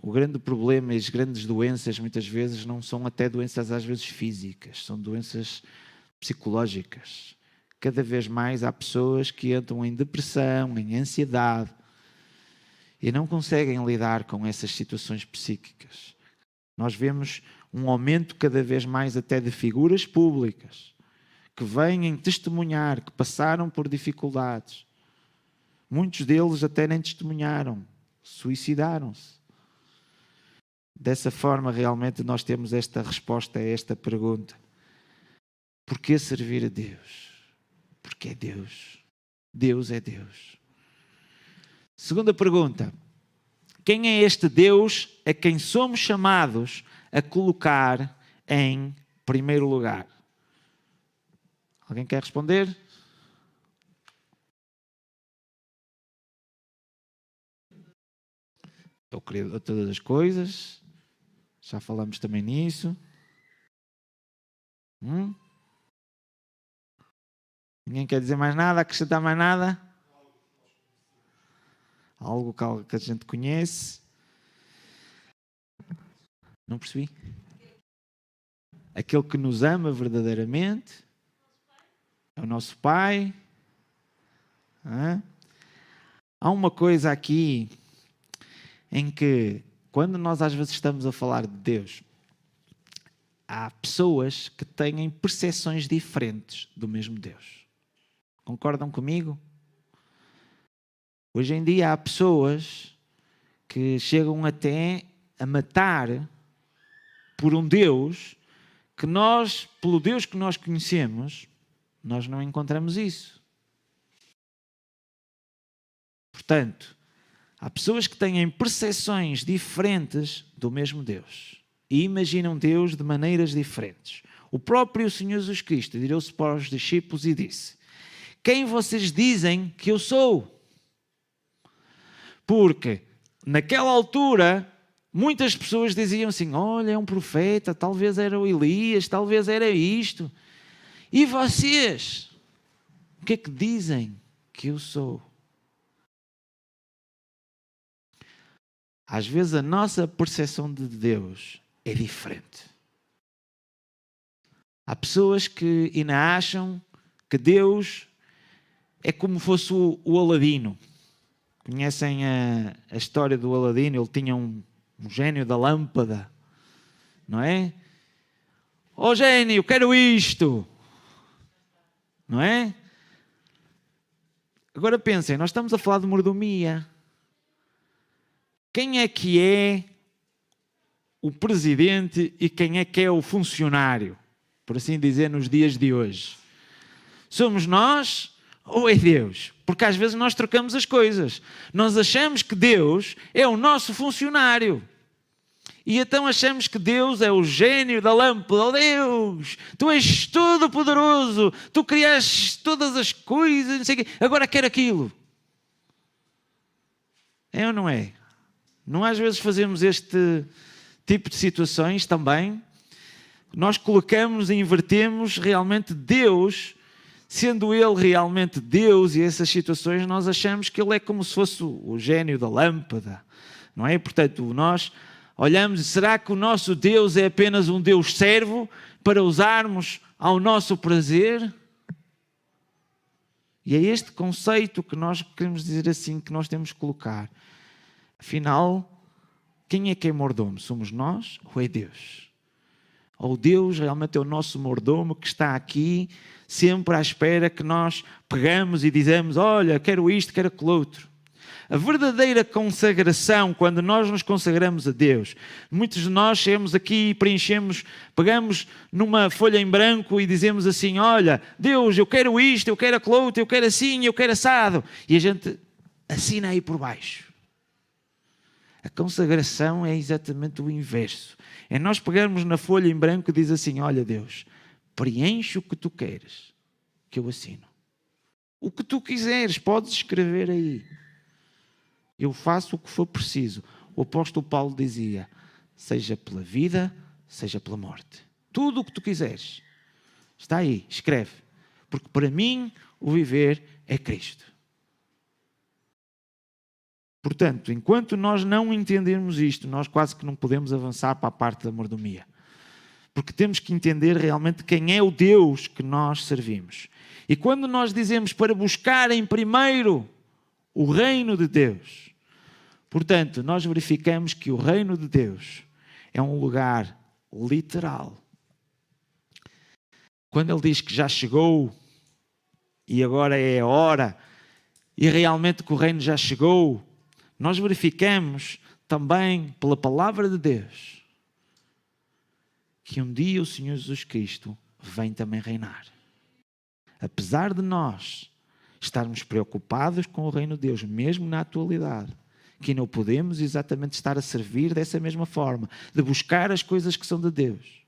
o grande problema e as grandes doenças muitas vezes não são até doenças às vezes físicas, são doenças psicológicas. Cada vez mais há pessoas que entram em depressão, em ansiedade e não conseguem lidar com essas situações psíquicas. Nós vemos um aumento cada vez mais até de figuras públicas que vêm testemunhar, que passaram por dificuldades. Muitos deles até nem testemunharam, suicidaram-se. Dessa forma, realmente, nós temos esta resposta a esta pergunta. Porquê servir a Deus? Porque é Deus. Deus é Deus. Segunda pergunta. Quem é este Deus a quem somos chamados a colocar em primeiro lugar? Alguém quer responder? É o Criador de todas as coisas. Já falamos também nisso. Ninguém quer dizer mais nada, acrescentar mais nada? Algo que a gente conhece. Não percebi. Aquele que nos ama verdadeiramente é o nosso Pai. Há uma coisa aqui em que, quando nós às vezes estamos a falar de Deus, há pessoas que têm percepções diferentes do mesmo Deus. Concordam comigo? Hoje em dia há pessoas que chegam até a matar por um Deus que nós, pelo Deus que nós conhecemos, nós não encontramos isso. Portanto, há pessoas que têm percepções diferentes do mesmo Deus e imaginam Deus de maneiras diferentes. O próprio Senhor Jesus Cristo virou-se para os discípulos e disse: quem vocês dizem que eu sou? Porque naquela altura muitas pessoas diziam assim: olha, é um profeta, talvez era o Elias, talvez era isto. E vocês? O que é que dizem que eu sou? Às vezes a nossa percepção de Deus é diferente. Há pessoas que ainda acham que Deus é como fosse o Aladino. Conhecem a história do Aladino? Ele tinha um gênio da lâmpada, não é? Ó gênio, quero isto, não é? Agora pensem, nós estamos a falar de mordomia. Quem é que é o presidente e quem é que é o funcionário, por assim dizer, nos dias de hoje? Somos nós ou é Deus? Porque às vezes nós trocamos as coisas. Nós achamos que Deus é o nosso funcionário. E então achamos que Deus é o gênio da lâmpada. Oh Deus, Tu és todo poderoso, Tu criaste todas as coisas, não sei o quê. Agora quero aquilo. É ou não é? Não às vezes fazemos este tipo de situações também? Nós colocamos e invertemos realmente Deus, sendo Ele realmente Deus, e essas situações nós achamos que Ele é como se fosse o gênio da lâmpada, não é? Portanto, nós olhamos e será que o nosso Deus é apenas um Deus servo para usarmos ao nosso prazer? E é este conceito que nós queremos dizer assim, que nós temos que colocar. Afinal, quem é mordomo? Somos nós ou é Deus? Ou Deus realmente é o nosso mordomo que está aqui sempre à espera que nós pegamos e dizemos: olha, quero isto, quero aquilo outro. A verdadeira consagração, quando nós nos consagramos a Deus, muitos de nós chegamos aqui e preenchemos, pegamos numa folha em branco e dizemos assim: olha, Deus, eu quero isto, eu quero aquilo outro, eu quero assim, eu quero assado. E a gente assina aí por baixo. A consagração é exatamente o inverso. É nós pegarmos na folha em branco e diz assim: olha Deus, preenche o que tu queres, que eu assino. O que tu quiseres, podes escrever aí. Eu faço o que for preciso. O apóstolo Paulo dizia: seja pela vida, seja pela morte. Tudo o que tu quiseres. Está aí, escreve. Porque para mim o viver é Cristo. Portanto, enquanto nós não entendermos isto, nós quase que não podemos avançar para a parte da mordomia. Porque temos que entender realmente quem é o Deus que nós servimos. E quando nós dizemos para buscar em primeiro o reino de Deus, portanto, nós verificamos que o reino de Deus é um lugar literal. Quando ele diz que já chegou e agora é a hora, e realmente que o reino já chegou, nós verificamos também pela palavra de Deus que um dia o Senhor Jesus Cristo vem também reinar. Apesar de nós estarmos preocupados com o reino de Deus, mesmo na atualidade, que não podemos exatamente estar a servir dessa mesma forma, de buscar as coisas que são de Deus.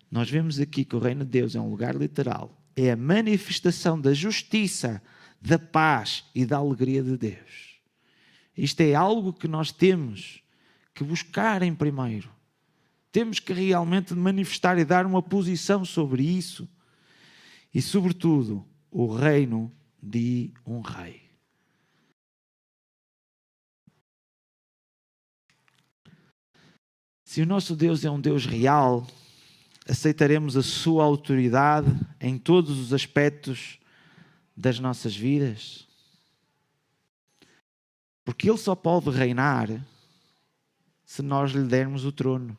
Nós vemos aqui que o reino de Deus é um lugar literal. É a manifestação da justiça, da paz e da alegria de Deus. Isto é algo que nós temos que buscar em primeiro. Temos que realmente manifestar e dar uma posição sobre isso. E, sobretudo, o reino de um rei. Se o nosso Deus é um Deus real, aceitaremos a sua autoridade em todos os aspectos das nossas vidas? Porque Ele só pode reinar se nós lhe dermos o trono.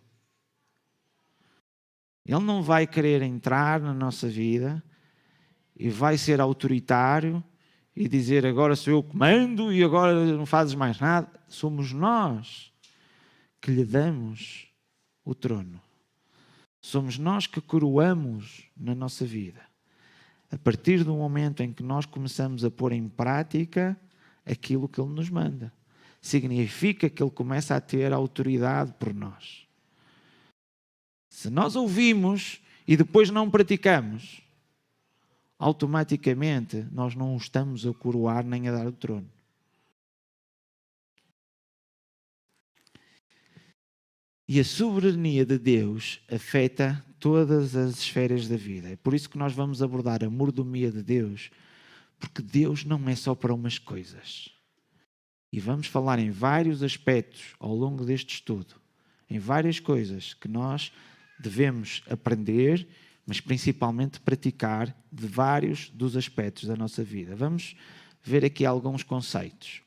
Ele não vai querer entrar na nossa vida e vai ser autoritário e dizer: agora sou eu que mando e agora não fazes mais nada. Somos nós que lhe damos o trono. Somos nós que coroamos na nossa vida. A partir do momento em que nós começamos a pôr em prática aquilo que Ele nos manda, significa que Ele começa a ter autoridade por nós. Se nós ouvimos e depois não praticamos, automaticamente nós não o estamos a coroar nem a dar o trono. E a soberania de Deus afeta todas as esferas da vida. É por isso que nós vamos abordar a mordomia de Deus, porque Deus não é só para umas coisas. E vamos falar em vários aspectos ao longo deste estudo, em várias coisas que nós devemos aprender, mas principalmente praticar de vários dos aspectos da nossa vida. Vamos ver aqui alguns conceitos.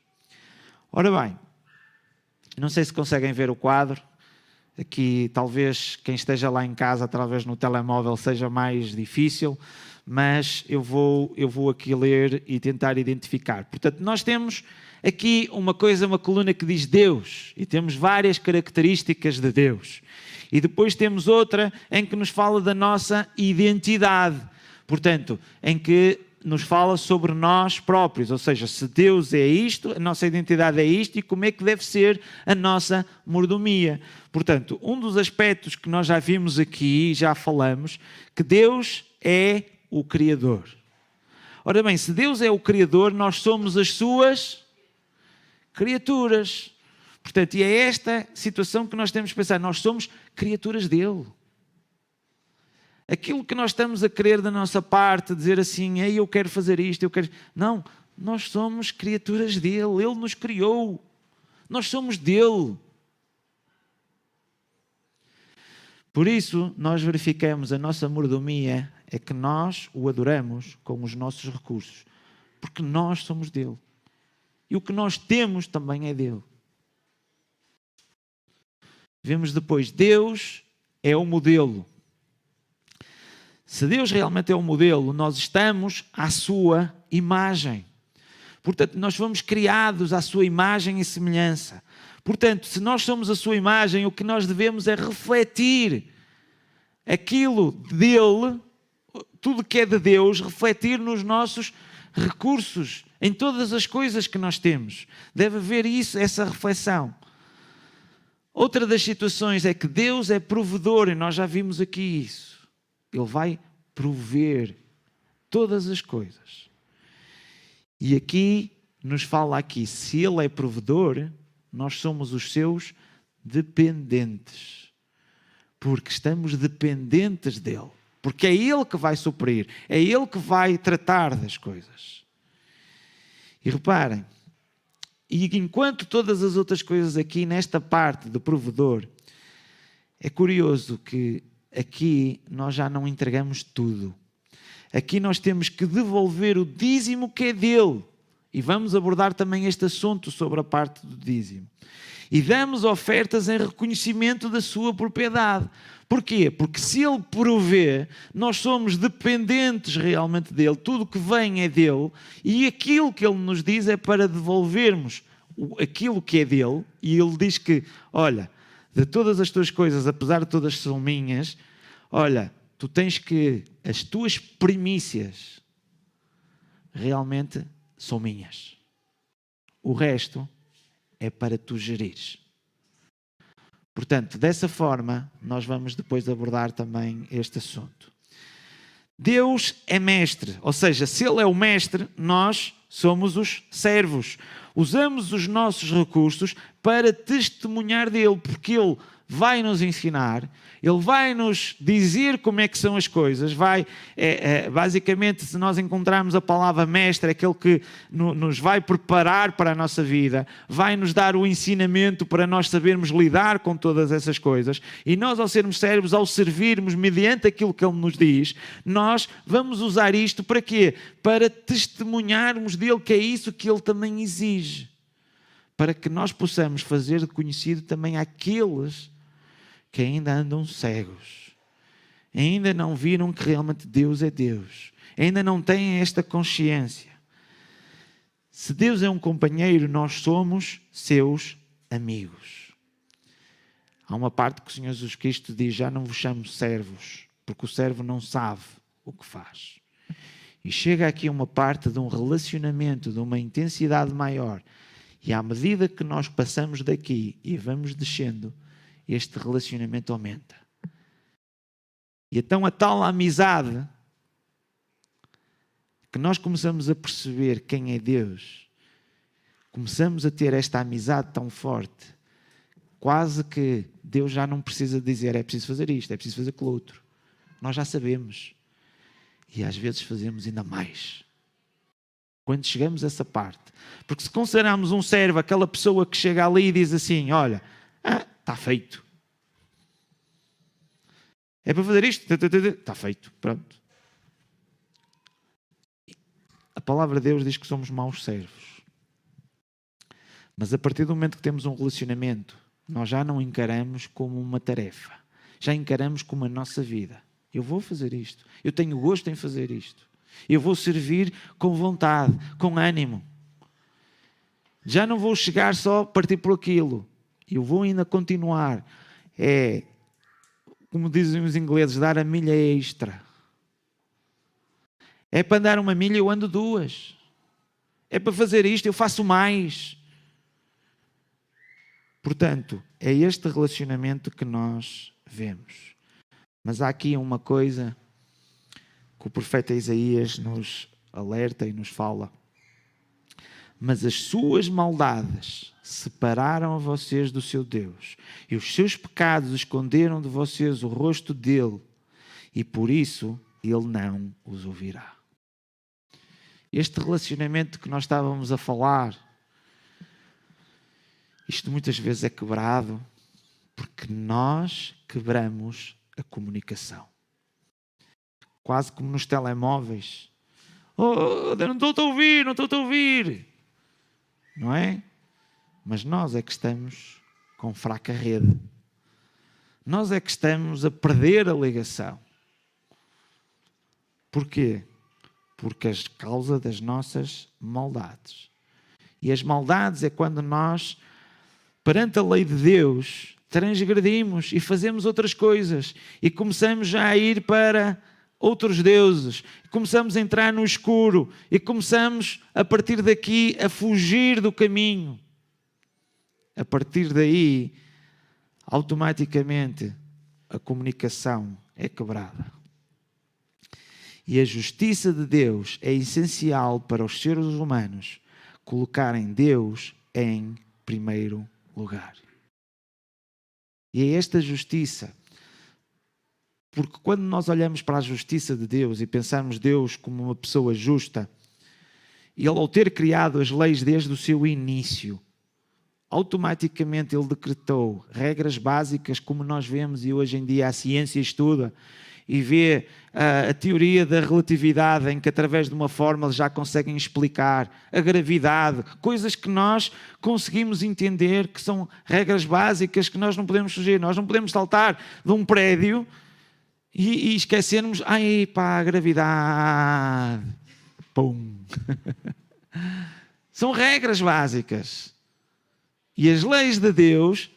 Ora bem, não sei se conseguem ver o quadro. Aqui talvez quem esteja lá em casa, talvez no telemóvel, seja mais difícil, mas eu vou aqui ler e tentar identificar. Portanto, nós temos aqui uma coluna que diz Deus, e temos várias características de Deus. E depois temos outra em que nos fala da nossa identidade, portanto, em que nos fala sobre nós próprios, ou seja, se Deus é isto, a nossa identidade é isto, e como é que deve ser a nossa mordomia. Portanto, um dos aspectos que nós já vimos aqui, já falamos, que Deus é o Criador. Ora bem, se Deus é o Criador, nós somos as suas criaturas. Portanto, e é esta situação que nós temos que pensar, nós somos criaturas dele. Aquilo que nós estamos a querer da nossa parte, dizer assim: ei, eu quero fazer isto, eu quero... Não, nós somos criaturas dele, ele nos criou, nós somos dele. Por isso, nós verificamos a nossa mordomia, é que nós o adoramos com os nossos recursos, porque nós somos dele. E o que nós temos também é dele. Vemos depois, Deus é o modelo. Se Deus realmente é o modelo, nós estamos à sua imagem. Portanto, nós fomos criados à sua imagem e semelhança. Portanto, se nós somos a sua imagem, o que nós devemos é refletir aquilo dele, tudo que é de Deus, refletir nos nossos recursos, em todas as coisas que nós temos. Deve haver isso, essa reflexão. Outra das situações é que Deus é provedor, e nós já vimos aqui isso. Ele vai prover todas as coisas. E aqui, nos fala aqui, se Ele é provedor, nós somos os seus dependentes. Porque estamos dependentes dEle. Porque é Ele que vai suprir, é Ele que vai tratar das coisas. E reparem, e enquanto todas as outras coisas aqui, nesta parte do provedor, é curioso que aqui nós já não entregamos tudo. Aqui nós temos que devolver o dízimo que é dele. E vamos abordar também este assunto sobre a parte do dízimo. E damos ofertas em reconhecimento da sua propriedade. Porquê? Porque se ele provê, nós somos dependentes realmente dele. Tudo que vem é dele. E aquilo que ele nos diz é para devolvermos aquilo que é dele. E ele diz que, olha, de todas as tuas coisas, apesar de todas são minhas, olha, tu tens que, as tuas primícias realmente são minhas. O resto é para tu gerires. Portanto, dessa forma, nós vamos depois abordar também este assunto. Deus é mestre, ou seja, se Ele é o mestre, nós somos os servos. Usamos os nossos recursos para testemunhar dele, porque Ele vai nos ensinar, Ele vai nos dizer como é que são as coisas, basicamente, se nós encontrarmos a palavra mestre, é aquele que nos vai preparar para a nossa vida, vai nos dar o ensinamento para nós sabermos lidar com todas essas coisas, e nós, ao sermos servos, ao servirmos mediante aquilo que Ele nos diz, nós vamos usar isto para quê? Para testemunharmos dele, que é isso que Ele também exige, para que nós possamos fazer conhecido também àqueles que ainda andam cegos, ainda não viram que realmente Deus é Deus, ainda não têm esta consciência. Se Deus é um companheiro, nós somos seus amigos. Há uma parte que o Senhor Jesus Cristo diz: já não vos chamo servos, porque o servo não sabe o que faz. E chega aqui uma parte de um relacionamento, de uma intensidade maior, e à medida que nós passamos daqui e vamos descendo, este relacionamento aumenta. E então a tal amizade que nós começamos a perceber quem é Deus, começamos a ter esta amizade tão forte, quase que Deus já não precisa dizer: é preciso fazer isto, é preciso fazer aquilo outro. Nós já sabemos. E às vezes fazemos ainda mais. Quando chegamos a essa parte. Porque se considerarmos um servo, aquela pessoa que chega ali e diz assim: olha, está feito. É para fazer isto? Está feito. Pronto. A palavra de Deus diz que somos maus servos. Mas a partir do momento que temos um relacionamento, nós já não encaramos como uma tarefa. Já encaramos como a nossa vida. Eu vou fazer isto. Eu tenho gosto em fazer isto. Eu vou servir com vontade, com ânimo. Já não vou chegar só a partir por aquilo. Eu vou ainda continuar. É, como dizem os ingleses, dar a milha extra. É para andar uma milha, eu ando duas. É para fazer isto, eu faço mais. Portanto, é este relacionamento que nós vemos. Mas há aqui uma coisa que o profeta Isaías nos alerta e nos fala. Mas as suas maldades separaram a vocês do seu Deus, e os seus pecados esconderam de vocês o rosto dele, e por isso ele não os ouvirá. Este relacionamento que nós estávamos a falar, isto muitas vezes é quebrado porque nós quebramos a comunicação. Quase como nos telemóveis. Oh, não estou a ouvir, não estou a ouvir. Não é? Mas nós é que estamos com fraca rede. Nós é que estamos a perder a ligação. Porquê? Porque é causa das nossas maldades. E as maldades é quando nós, perante a lei de Deus, transgredimos e fazemos outras coisas. E começamos já a ir para outros deuses. Começamos a entrar no escuro. E começamos, a partir daqui, a fugir do caminho. A partir daí, automaticamente, a comunicação é quebrada. E a justiça de Deus é essencial para os seres humanos colocarem Deus em primeiro lugar. E é esta justiça, porque quando nós olhamos para a justiça de Deus e pensamos Deus como uma pessoa justa, Ele, ao ter criado as leis desde o seu início, automaticamente Ele decretou regras básicas, como nós vemos e hoje em dia a ciência estuda e vê a teoria da relatividade, em que através de uma fórmula já conseguem explicar a gravidade, coisas que nós conseguimos entender, que são regras básicas que nós não podemos fugir. Nós não podemos saltar de um prédio e esquecermos, a gravidade. Pum. São regras básicas. E as leis de Deus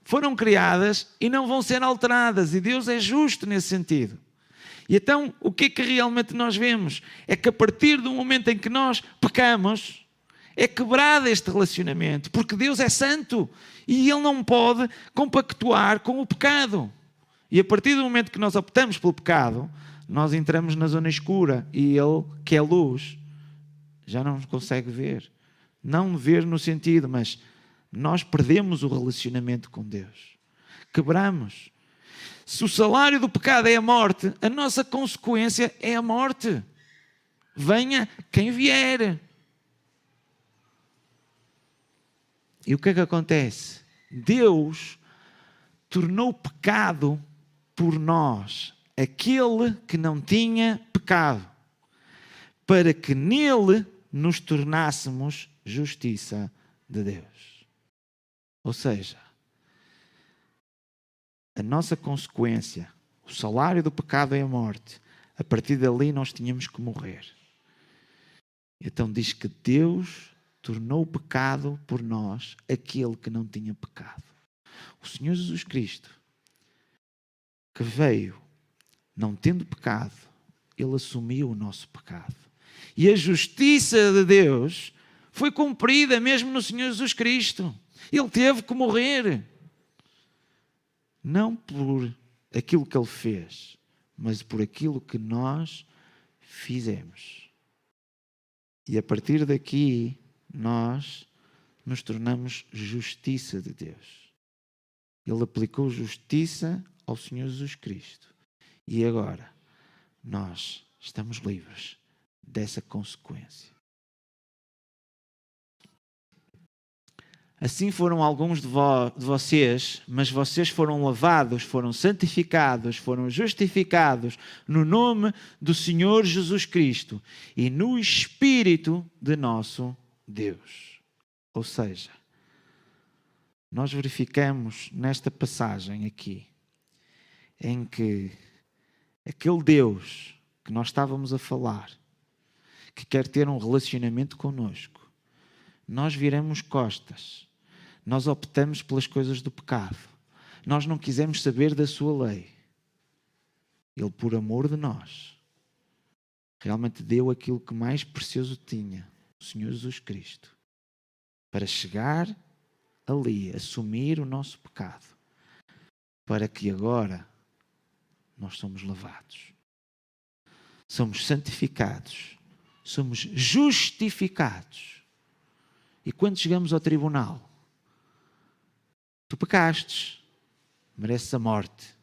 foram criadas e não vão ser alteradas. E Deus é justo nesse sentido. E então, o que é que realmente nós vemos? É que a partir do momento em que nós pecamos, é quebrado este relacionamento. Porque Deus é santo e Ele não pode compactuar com o pecado. E a partir do momento que nós optamos pelo pecado, nós entramos na zona escura e Ele, que é luz, já não nos consegue ver. Não ver no sentido, mas nós perdemos o relacionamento com Deus. Quebramos. Se o salário do pecado é a morte, a nossa consequência é a morte. Venha quem vier. E o que é que acontece? Deus tornou pecado por nós aquele que não tinha pecado, para que nele nos tornássemos justiça de Deus. Ou seja, a nossa consequência, o salário do pecado é a morte. A partir dali nós tínhamos que morrer. Então diz que Deus tornou o pecado por nós aquele que não tinha pecado. O Senhor Jesus Cristo, que veio não tendo pecado, Ele assumiu o nosso pecado. E a justiça de Deus foi cumprida mesmo no Senhor Jesus Cristo. Ele teve que morrer. Não por aquilo que Ele fez, mas por aquilo que nós fizemos. E a partir daqui, nós nos tornamos justiça de Deus. Ele aplicou justiça ao Senhor Jesus Cristo. E agora, nós estamos livres dessa consequência. Assim foram alguns de vocês, mas vocês foram lavados, foram santificados, foram justificados no nome do Senhor Jesus Cristo e no Espírito de nosso Deus. Ou seja, nós verificamos nesta passagem aqui, em que aquele Deus que nós estávamos a falar, que quer ter um relacionamento connosco, nós viramos costas. Nós optamos pelas coisas do pecado. Nós não quisemos saber da sua lei. Ele, por amor de nós, realmente deu aquilo que mais precioso tinha, o Senhor Jesus Cristo, para chegar ali, assumir o nosso pecado, para que agora nós somos lavados, somos santificados, somos justificados. E quando chegamos ao tribunal, tu pecastes, mereces a morte.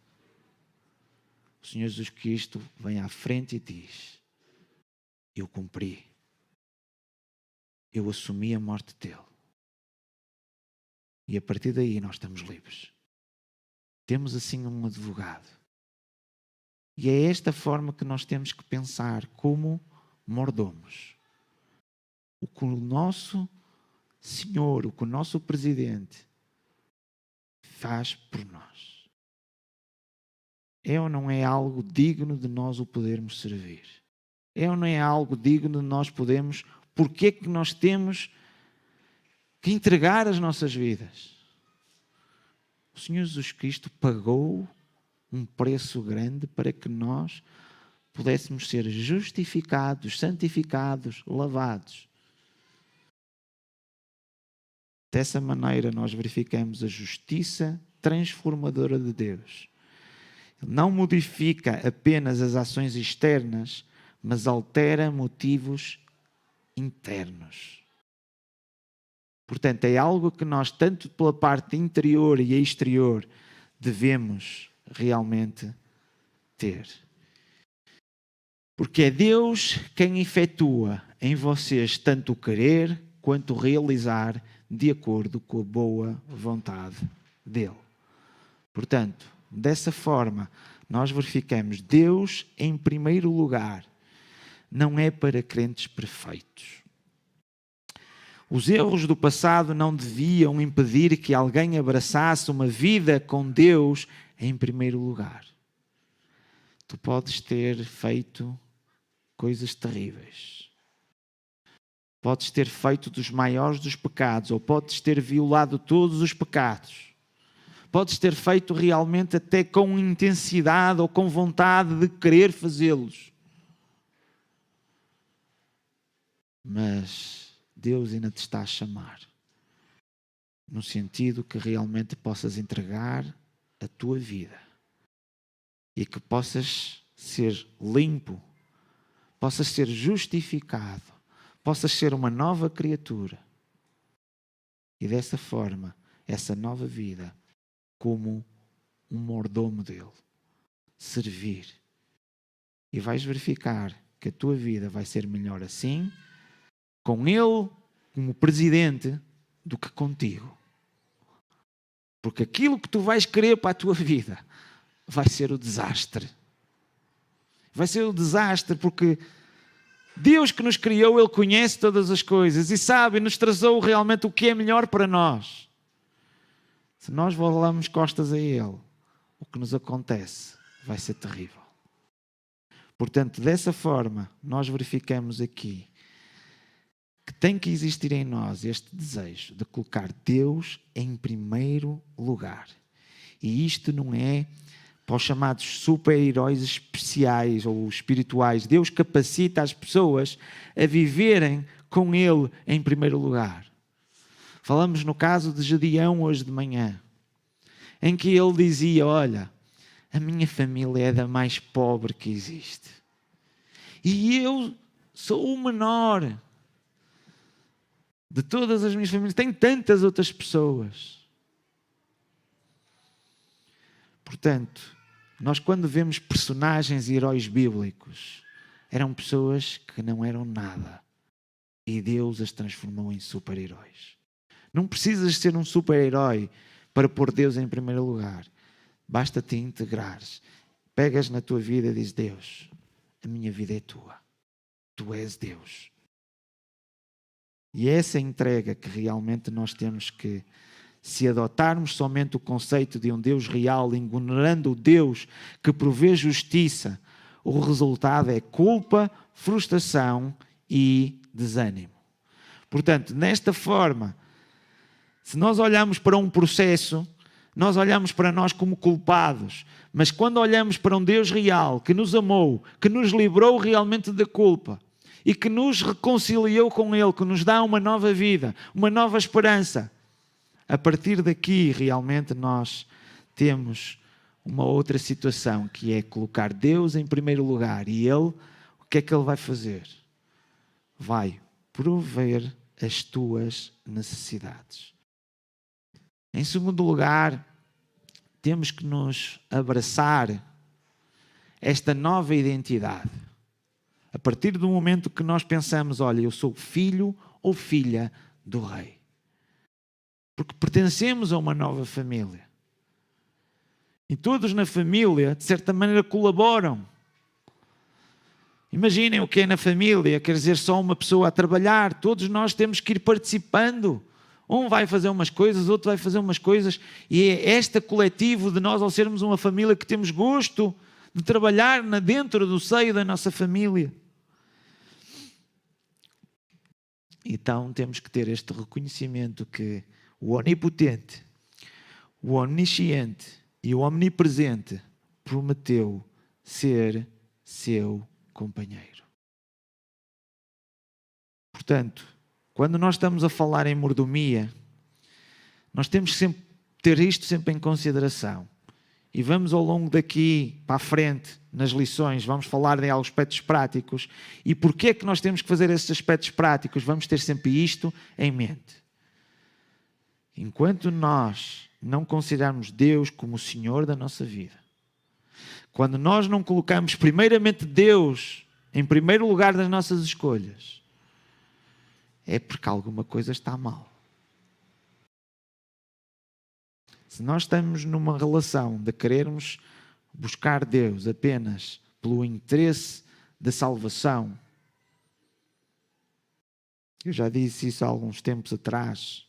O Senhor Jesus Cristo vem à frente e diz: eu cumpri. Eu assumi a morte dele. E a partir daí nós estamos livres. Temos assim um advogado. E é esta forma que nós temos que pensar como mordomos. O que o nosso Senhor, o que o nosso Presidente faz por nós. é ou não é algo digno de nós o podermos servir? É ou não é algo digno de nós podermos... Porque é que nós temos que entregar as nossas vidas? O Senhor Jesus Cristo pagou um preço grande para que nós pudéssemos ser justificados, santificados, lavados. Dessa maneira nós verificamos a justiça transformadora de Deus. Ele não modifica apenas as ações externas, mas altera motivos internos. Portanto, é algo que nós, tanto pela parte interior e exterior, devemos realmente ter. Porque é Deus quem efetua em vocês tanto o querer quanto o realizar de acordo com a boa vontade dele. Portanto, dessa forma, nós verificamos Deus em primeiro lugar. Não é para crentes perfeitos. Os erros do passado não deviam impedir que alguém abraçasse uma vida com Deus em primeiro lugar. Tu podes ter feito coisas terríveis. Podes ter feito dos maiores dos pecados, ou podes ter violado todos os pecados. Podes ter feito realmente até com intensidade ou com vontade de querer fazê-los. Mas Deus ainda te está a chamar, no sentido que realmente possas entregar a tua vida e que possas ser limpo, possas ser justificado, possas ser uma nova criatura. E dessa forma, essa nova vida, como um mordomo dele, servir. E vais verificar que a tua vida vai ser melhor assim, com ele como presidente, do que contigo. Porque aquilo que tu vais querer para a tua vida vai ser o desastre. Vai ser o desastre porque Deus que nos criou, Ele conhece todas as coisas e sabe, nos traçou realmente o que é melhor para nós. Se nós voltarmos costas a Ele, o que nos acontece vai ser terrível. Portanto, dessa forma, nós verificamos aqui que tem que existir em nós este desejo de colocar Deus em primeiro lugar. E isto não é para os chamados super-heróis especiais ou espirituais. Deus capacita as pessoas a viverem com Ele em primeiro lugar. Falamos no caso de Gedeão hoje de manhã, em que ele dizia, olha, a minha família é da mais pobre que existe. E eu sou o menor de todas as minhas famílias. Tem tantas outras pessoas. Portanto, nós quando vemos personagens e heróis bíblicos, eram pessoas que não eram nada. E Deus as transformou em super-heróis. Não precisas ser um super-herói para pôr Deus em primeiro lugar. Basta-te integrares. Pegas na tua vida e dizes, Deus, a minha vida é tua. Tu és Deus. E é essa entrega que realmente nós temos que, se adotarmos somente o conceito de um Deus real, ignorando o Deus que provê justiça, o resultado é culpa, frustração e desânimo. Portanto, nesta forma, se nós olhamos para um processo, nós olhamos para nós como culpados, mas quando olhamos para um Deus real, que nos amou, que nos livrou realmente da culpa, e que nos reconciliou com Ele, que nos dá uma nova vida, uma nova esperança. A partir daqui, realmente, nós temos uma outra situação, que é colocar Deus em primeiro lugar. E Ele, o que é que Ele vai fazer? Vai prover as tuas necessidades. Em segundo lugar, temos que nos abraçar esta nova identidade. A partir do momento que nós pensamos, olha, eu sou filho ou filha do Rei. Porque pertencemos a uma nova família. E todos na família, de certa maneira, colaboram. Imaginem o que é na família, quer dizer, só uma pessoa a trabalhar. Todos nós temos que ir participando Um vai fazer umas coisas, outro vai fazer umas coisas, e é este coletivo de nós, ao sermos uma família, que temos gosto de trabalhar dentro do seio da nossa família. Então temos que ter este reconhecimento que o onipotente, o onisciente e o omnipresente prometeu ser seu companheiro. Portanto, quando nós estamos a falar em mordomia, nós temos que sempre ter isto sempre em consideração. E vamos ao longo daqui para a frente, nas lições, vamos falar de alguns aspectos práticos. E porquê é que nós temos que fazer esses aspectos práticos? Vamos ter sempre isto em mente. Enquanto nós não considerarmos Deus como o Senhor da nossa vida, quando nós não colocamos primeiramente Deus em primeiro lugar das nossas escolhas, é porque alguma coisa está mal. Se nós estamos numa relação de querermos buscar Deus apenas pelo interesse da salvação, eu já disse isso há alguns tempos atrás,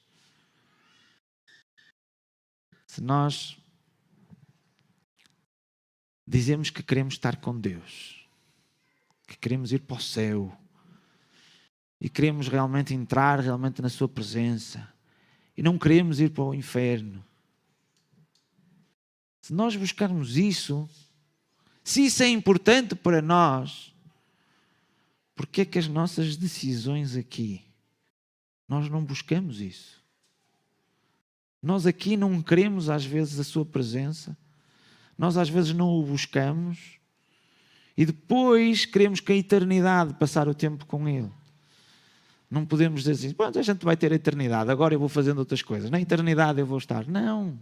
se nós dizemos que queremos estar com Deus, que queremos ir para o céu, e queremos realmente entrar realmente na sua presença, e não queremos ir para o inferno, se nós buscarmos isso, se isso é importante para nós, porque é que as nossas decisões aqui, nós não buscamos isso? Nós aqui não queremos às vezes a sua presença, nós às vezes não o buscamos, e depois queremos que a eternidade passar o tempo com Ele. Não podemos dizer assim, a gente vai ter a eternidade, agora eu vou fazendo outras coisas. Na eternidade eu vou estar. Não.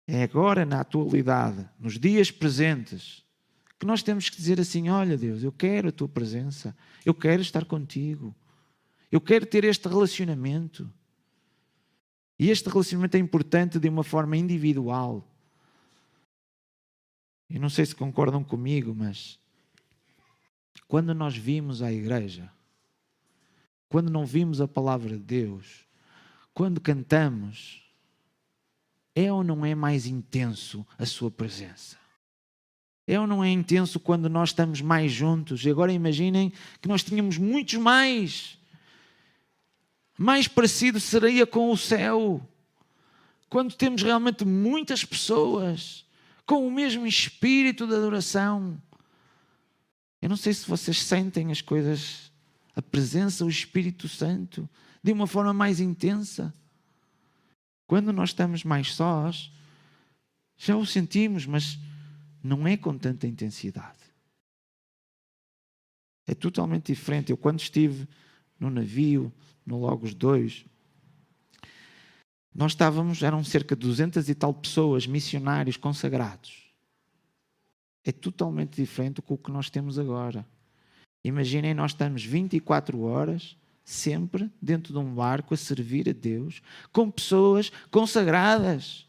É agora, na atualidade, nos dias presentes, que nós temos que dizer assim, olha Deus, eu quero a Tua presença, eu quero estar contigo, eu quero ter este relacionamento. E este relacionamento é importante de uma forma individual. Eu não sei se concordam comigo, mas quando nós vimos a igreja, quando não vimos a palavra de Deus, quando cantamos, é ou não é mais intenso a sua presença? É ou não é intenso quando nós estamos mais juntos? E agora imaginem que nós tínhamos muitos mais. Mais parecido seria com o céu. Quando temos realmente muitas pessoas com o mesmo espírito de adoração. Eu não sei se vocês sentem as coisas, a presença, o Espírito Santo, de uma forma mais intensa. Quando nós estamos mais sós, já o sentimos, mas não é com tanta intensidade. É totalmente diferente. Eu quando estive no navio, no Logos 2, nós estávamos, eram cerca de 200 e tal pessoas, missionários consagrados. É totalmente diferente com o que nós temos agora. Imaginem, nós estamos 24 horas, sempre dentro de um barco, a servir a Deus, com pessoas consagradas.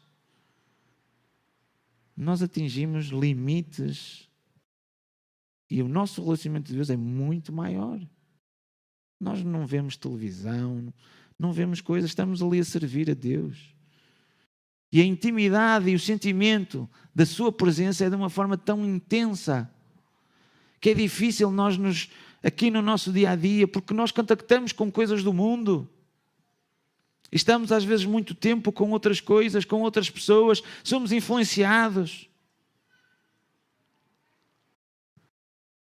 Nós atingimos limites e o nosso relacionamento de Deus é muito maior. Nós não vemos televisão, não vemos coisas, estamos ali a servir a Deus. E a intimidade e o sentimento da sua presença é de uma forma tão intensa que é difícil nós aqui no nosso dia-a-dia, porque nós contactamos com coisas do mundo. E estamos às vezes muito tempo com outras coisas, com outras pessoas, somos influenciados.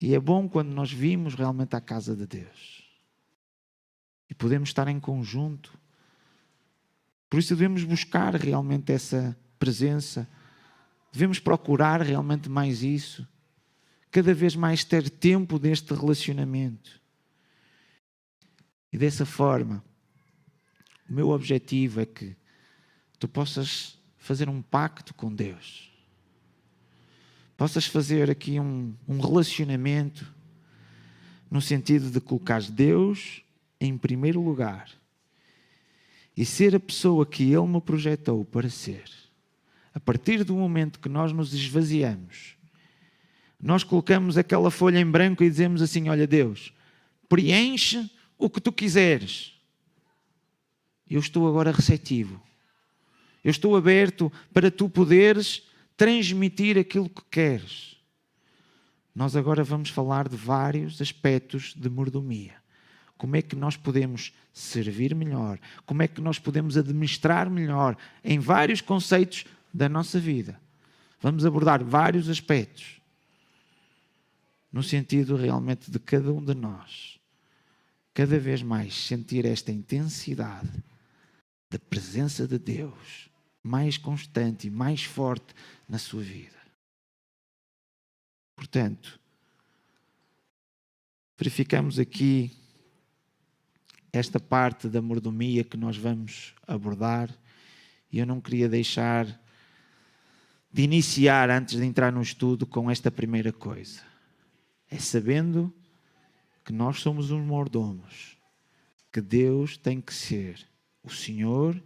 E é bom quando nós vimos realmente a casa de Deus. E podemos estar em conjunto. Por isso devemos buscar realmente essa presença. Devemos procurar realmente mais isso. Cada vez mais ter tempo deste relacionamento. E dessa forma, o meu objetivo é que tu possas fazer um pacto com Deus. Possas fazer aqui um relacionamento no sentido de colocar Deus em primeiro lugar. E ser a pessoa que Ele me projetou para ser. A partir do momento que nós nos esvaziamos, nós colocamos aquela folha em branco e dizemos assim, olha Deus, preenche o que tu quiseres. Eu estou agora receptivo. Eu estou aberto para tu poderes transmitir aquilo que queres. Nós agora vamos falar de vários aspectos de mordomia. Como é que nós podemos servir melhor? Como é que nós podemos administrar melhor em vários conceitos da nossa vida? Vamos abordar vários aspectos no sentido realmente de cada um de nós cada vez mais sentir esta intensidade da presença de Deus mais constante e mais forte na sua vida. Portanto, verificamos aqui esta parte da mordomia que nós vamos abordar e eu não queria deixar de iniciar, antes de entrar no estudo, com esta primeira coisa. É sabendo que nós somos uns mordomos, que Deus tem que ser o Senhor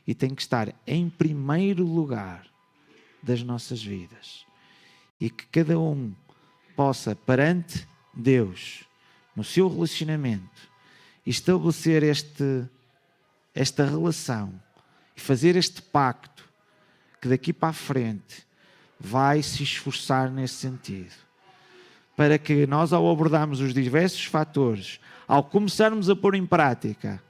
e tem que estar em primeiro lugar das nossas vidas. E que cada um possa, perante Deus, no seu relacionamento, estabelecer esta relação e fazer este pacto que daqui para a frente vai se esforçar nesse sentido. Para que nós, ao abordarmos os diversos fatores, ao começarmos a pôr em prática,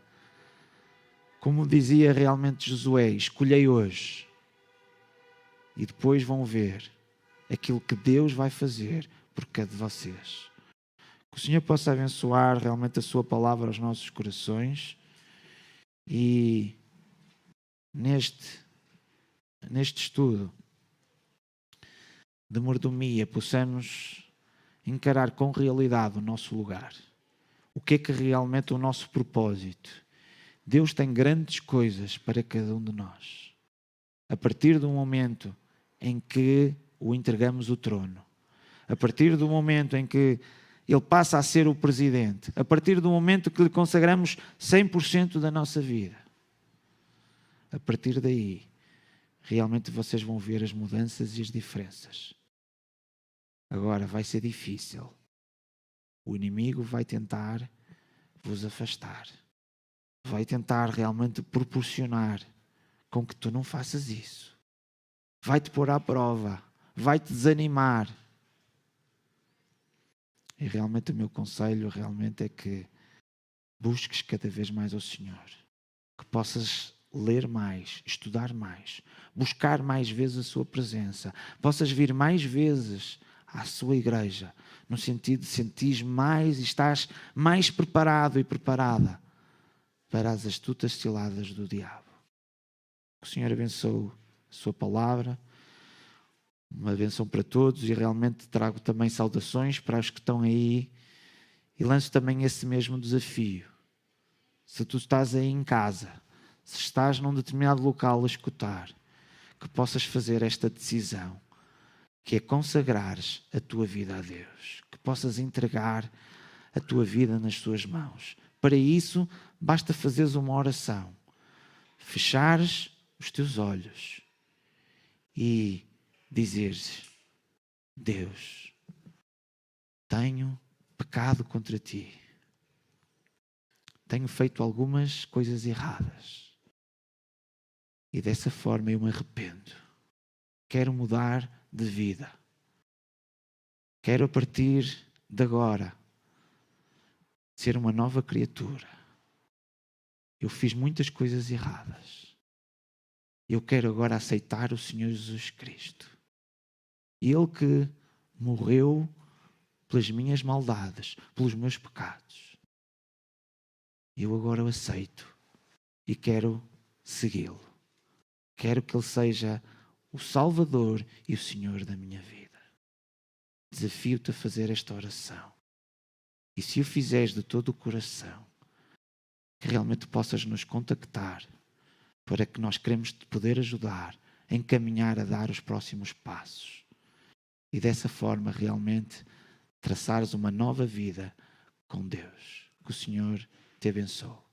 como dizia realmente Josué, escolhei hoje. E depois vão ver aquilo que Deus vai fazer por cada de vocês. Que o Senhor possa abençoar realmente a sua palavra aos nossos corações e neste estudo de mordomia possamos encarar com realidade o nosso lugar. O que é realmente o nosso propósito? Deus tem grandes coisas para cada um de nós. A partir do momento em que o entregamos o trono, a partir do momento em que Ele passa a ser o presidente, a partir do momento que lhe consagramos 100% da nossa vida, a partir daí, realmente vocês vão ver as mudanças e as diferenças. Agora vai ser difícil. O inimigo vai tentar vos afastar. Vai tentar realmente proporcionar com que tu não faças isso. Vai-te pôr à prova. Vai-te desanimar. E realmente o meu conselho realmente é que busques cada vez mais ao Senhor. Que possas ler mais, estudar mais, buscar mais vezes a sua presença. Possas vir mais vezes à sua igreja, no sentido de sentir mais e estás mais preparado e preparada para as astutas ciladas do diabo. Que o Senhor abençoe a sua palavra, uma benção para todos e realmente trago também saudações para os que estão aí e lanço também esse mesmo desafio. Se tu estás aí em casa, se estás num determinado local a escutar, que possas fazer esta decisão, que é consagrares a tua vida a Deus, que possas entregar a tua vida nas suas mãos. Para isso, basta fazeres uma oração, fechares os teus olhos e dizeres: Deus, tenho pecado contra ti, tenho feito algumas coisas erradas e dessa forma eu me arrependo, quero mudar de vida. Quero a partir de agora ser uma nova criatura. Eu fiz muitas coisas erradas. Eu quero agora aceitar o Senhor Jesus Cristo. Ele que morreu pelas minhas maldades, pelos meus pecados. Eu agora o aceito e quero segui-lo. Quero que Ele seja o Salvador e o Senhor da minha vida. Desafio-te a fazer esta oração. E se o fizeres de todo o coração, que realmente possas nos contactar para que nós queremos te poder ajudar a encaminhar, a dar os próximos passos. E dessa forma realmente traçares uma nova vida com Deus. Que o Senhor te abençoe.